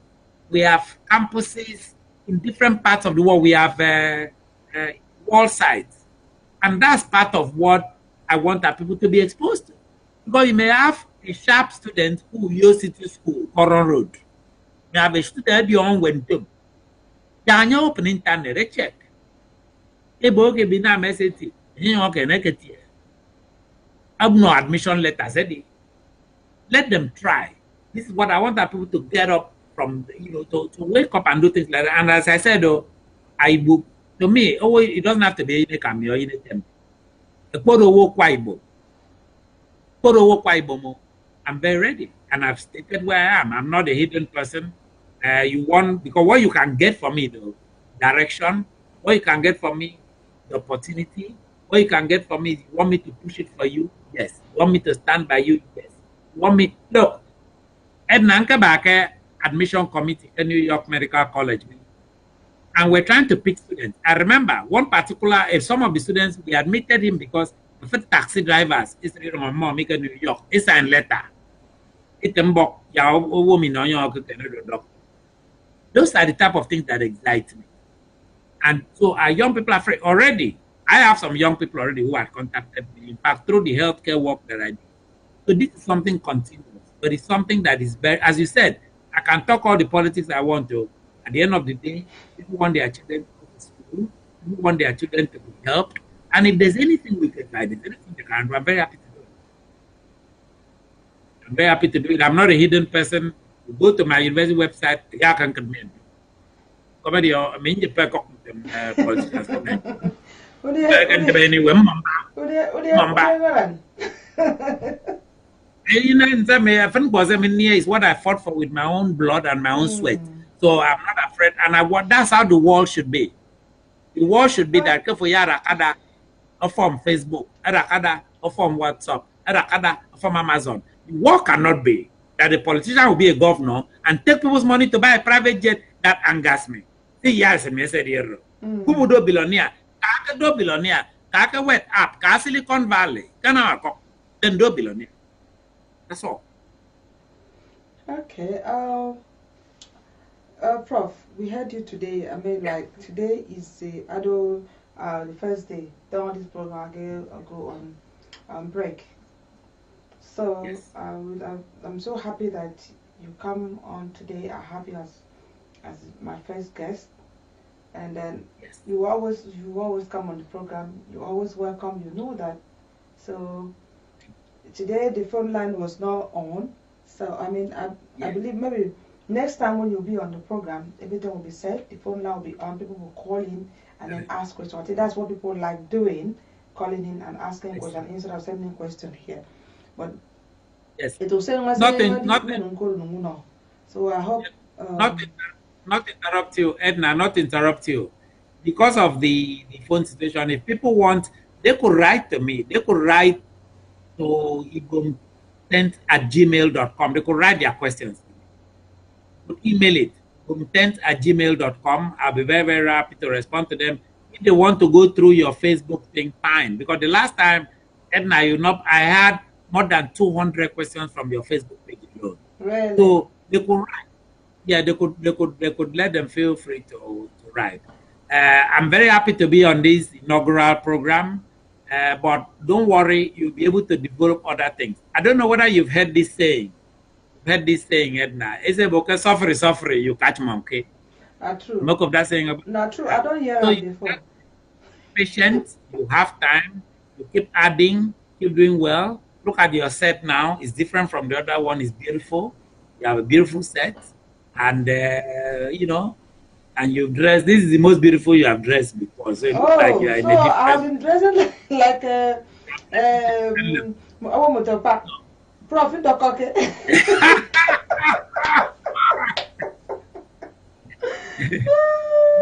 We have campuses in different parts of the world. We have wall sites. And that's part of what I want our people to be exposed to. Because you may have a sharp student who goes to school, Coron Road. You have a student you on went to. You open internet, they check. I have no admission letters. Let them try. This is what I want our people to get up from, to wake up and do things like that. And as I said, to me, it doesn't have to be in a cameo in a temple. I'm very ready, and I've stated where I am. I'm not a hidden person. Because what you can get from me, the direction, what you can get from me, the opportunity, what you can get from me, you want me to push it for you? Yes. You want me to stand by you? Yes. You want me, look, admission committee at New York Medical College, and we're trying to pick students. I remember one particular, some of the students, we admitted him because the taxi drivers is New York. It's a letter. Those are the type of things that excite me. And so our young people are afraid already. I have some young people already who have contacted me, in fact, through the healthcare work that I do. So this is something continuous, but it's something that is very, as you said, I can talk all the politics I want to. At the end of the day, people want their children to go to school, people want their children to be helped. And if there's anything we can guide, anything they can do, I'm very happy to do it. I'm very happy to do it. I'm not a hidden person. You go to my university website, I can comment. Comedy, I mean, you pack up politicians. Is what I fought for with my own blood and my own sweat. So I'm not afraid. And that's how the world should be. The world should be that for Yarakada, or from Facebook, Arakada, or from WhatsApp, Arakada, or from Amazon. The world cannot be that the politician will be a governor and take people's money to buy a private jet. That angers me. See, yes, I said here. Who would do billionaire? Kaka do billionaire. Kaka wet up. Kaka Silicon Valley. Kana then do billionaire. That's all. Okay. Prof, we heard you today. I mean, like today is the the first day. Then on this program, I'll go on break. So Yes. I'm so happy that you come on today. I'm happy as my first guest, and then Yes. you always come on the program. You always welcome. You know that. So today the phone line was not on. So I mean, I Yeah. believe maybe next time when you'll be on the program, everything will be set. The phone line will be on. People will call in and then ask questions. I think that's what people like doing, calling in and asking Yes. questions instead of sending questions here. But Yes. it will say no. So I hope. Not not interrupt you, Edna. Not interrupt you, because of the phone situation. If people want, they could write to me. They could write to ibom10@gmail.com. They could write their questions. Could email it, ibom10@gmail.com. I'll be very, very happy to respond to them. If they want to go through your Facebook thing, fine. Because the last time, Edna, I had more than 200 questions from your Facebook page alone. Really? So they could write. Yeah, they could let them feel free to write. I'm very happy to be on this inaugural program. But don't worry, you'll be able to develop other things. I don't know whether you've heard this saying. Heard this saying, Edna. It's a book, suffer, you catch monkey. True. Most of that saying about Not true. I don't hear so it you before. have patience, you have time, you keep adding, keep doing well. Look at your set now, it's different from the other one, it's beautiful. You have a beautiful set, and and you've dressed. This is the most beautiful you have dressed before. So it looks like you Oh, are in so a I've different. been dressing like a Prof in the cocket.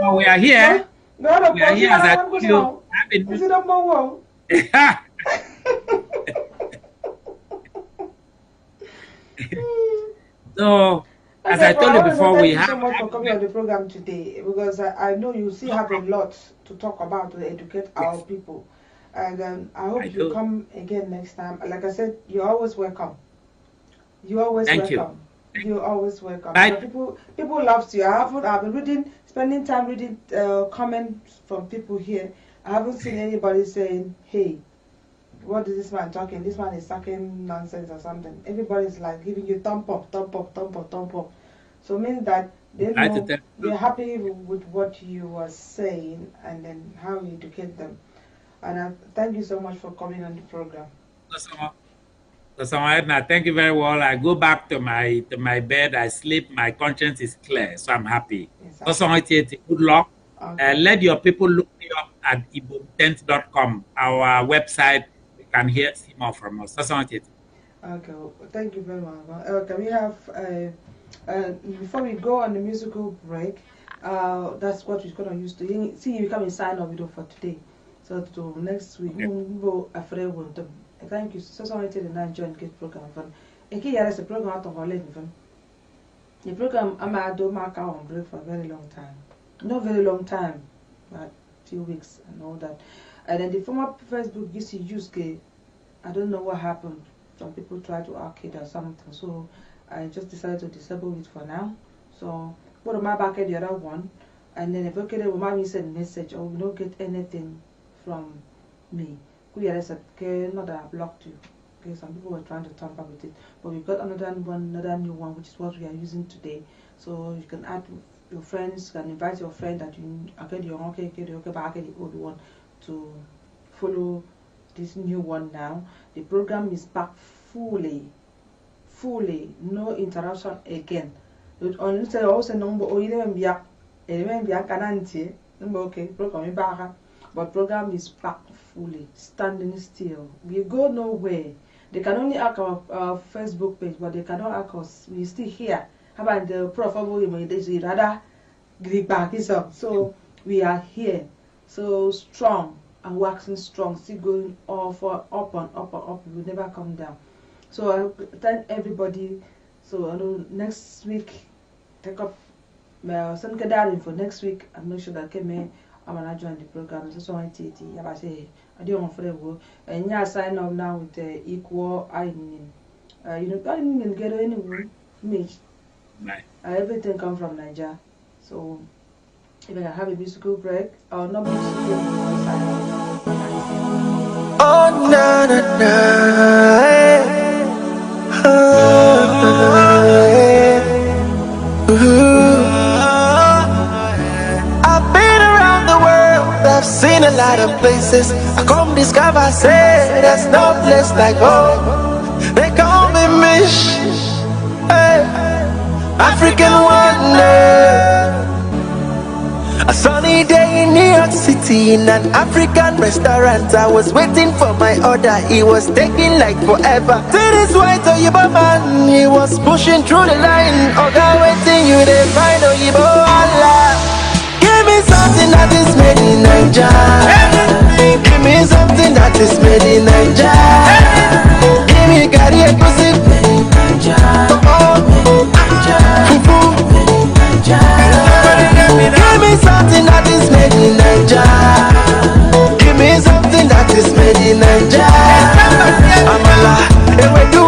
No, we are here. No, no, We are Prof, here I as I want told to you. go. Is it a more? So, as Okay, I Prof, told I you want to say before, we thank you have so much for coming on the program today because I know you still no have a problem. lot to talk about to educate our Yes, people. And I I hope you do. come again next time. Like I said, you're always welcome. You're always Thank you. welcome. You're always welcome. Bye. Because people loves you. I've been spending time reading comments from people here. I haven't seen anybody saying, "Hey, what is this man talking? This man is talking nonsense or something." Everybody's like giving you thumb up, thumb up, thumb up, thumb up. So it means that they Try to know tell you. they're happy with what you are saying and then how you educate them. And I thank you so much for coming on the program. So, Edna, thank you very well. I go back to my bed. I sleep. My conscience is clear, so I'm happy. So, Exactly. good luck. Okay. Let your people look me up at ibom10.com, our website. You can see more from us. So, Okay, well, thank you very much. Can we have, before we go on the musical break, that's what we're going to use to see you come and sign off video for today. So, to next week, okay. we'll afraid one to thank you. So, sorry to the nine join get program fun. And here is a program out of our lady fun. The program I'm at do mark out on break for a very long time. Not very long time, but few weeks and all that. And then the former Facebook used to use, I don't know what happened. Some people try to arcade or something, so I just decided to disable it for now. So put my back at the other one, and then if okay, will mommy send message or we don't get anything from me. We are okay, not that I blocked you. Okay, some people were trying to tamper with it, but we've got another new one, which is what we are using today. So you can add your friends, you can invite your friend that you okay, but I get the old one to follow this new one now. The program is back fully, no interruption again. On say also number okay, program back, but program is back fully, standing still. We go nowhere. They can only hack our Facebook page, but they cannot hack us. We still here. How about the Prof? Rather back is up. So we are here, so strong and waxing strong, still going up and up. We will never come down. So I thank everybody. So I know next week take up some gathering for next week and make sure that I'm gonna join the program. So I say I don't want to go and yeah sign up now with the equal I I didn't get anyone me. Bye. Everything come from Nigeria. So if I have a musical break or not musical, Oh na na na, I've been around the world, I've seen a lot of places. I come discover, say there's no place like home. They call me Mish, hey, African wonder. A sunny day in New York City in an African restaurant. I was waiting for my order, it was taking like forever. See this white Oyibo man, he was pushing through the line. Oga waiting, you dey find Oyibo Allah. Give me something that is made in Nigeria. Give me something that is made in Nigeria. Give me curry and pussy. Give me something that is made in Nigeria. Give me something that is made in Nigeria. Amala, ewedu,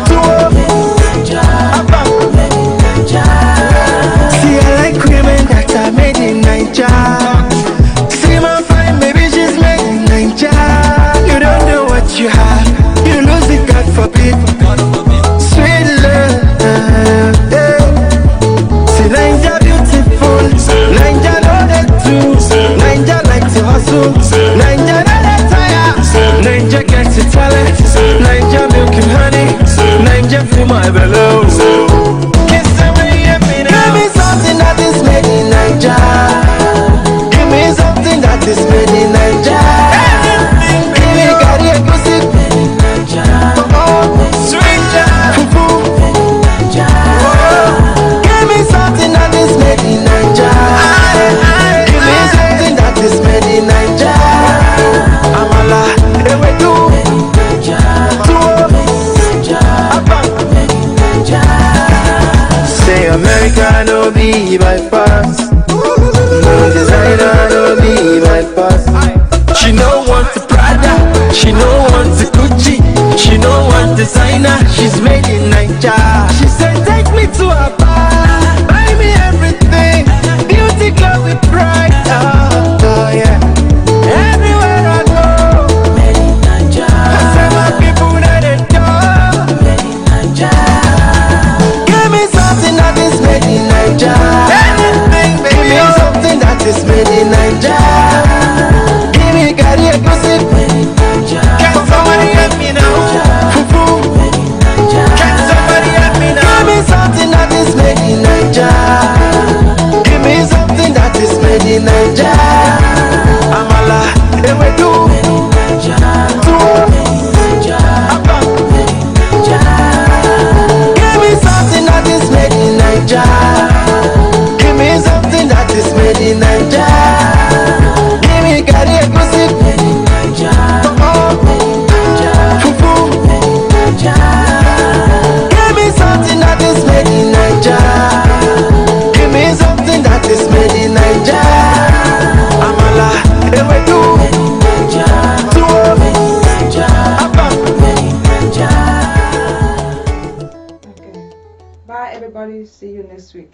tuwo, abang. See, I like women that are made in Nigeria. See my fine baby, she's made in Nigeria. You don't know what you have, you lose it, God forbid. Sweet love, yeah. See, Nigeria beautiful, Nigeria know that too. Nigeria like to hustle, Nigeria know that tire. Nigeria get to talent, Nigeria milk and honey, Nigeria feel my bellow. Kiss me, give me something that is made in Nigeria. Give me something that is made in Nigeria. Give me curry and pussy. Give me something that is made in Nigeria. Give me something that is made in Nigeria. Amala, ewedu, tuwo, abang. Say America no be my past, no designer no be my past. She no want to Prada, she no want to Gucci, she no want designer. She's made in Nigeria. She said take me to a bar, buy me everything, beauty club with pride. Oh yeah. Everywhere I go, made in Nigeria. I say my people that they know, made in Nigeria. Give me something that is made in Nigeria. Anything, baby. Give me something that is made in Nigeria. Give me curry and pussy. Can somebody help me now? Fufu. Can somebody help me now? Give me something that is made in Nigeria. Give me something that is made in Nigeria. Amala, ewedu, tuwo, abang. Give me something that is made in Nigeria. Give me something that is made in Nigeria. Give me curry and pussy. Fufu. Give me something that is made in Nigeria. Give me something that is made in Nigeria. Amala, ewedu, tuwo, abang. Okay. Bye everybody. See you next week.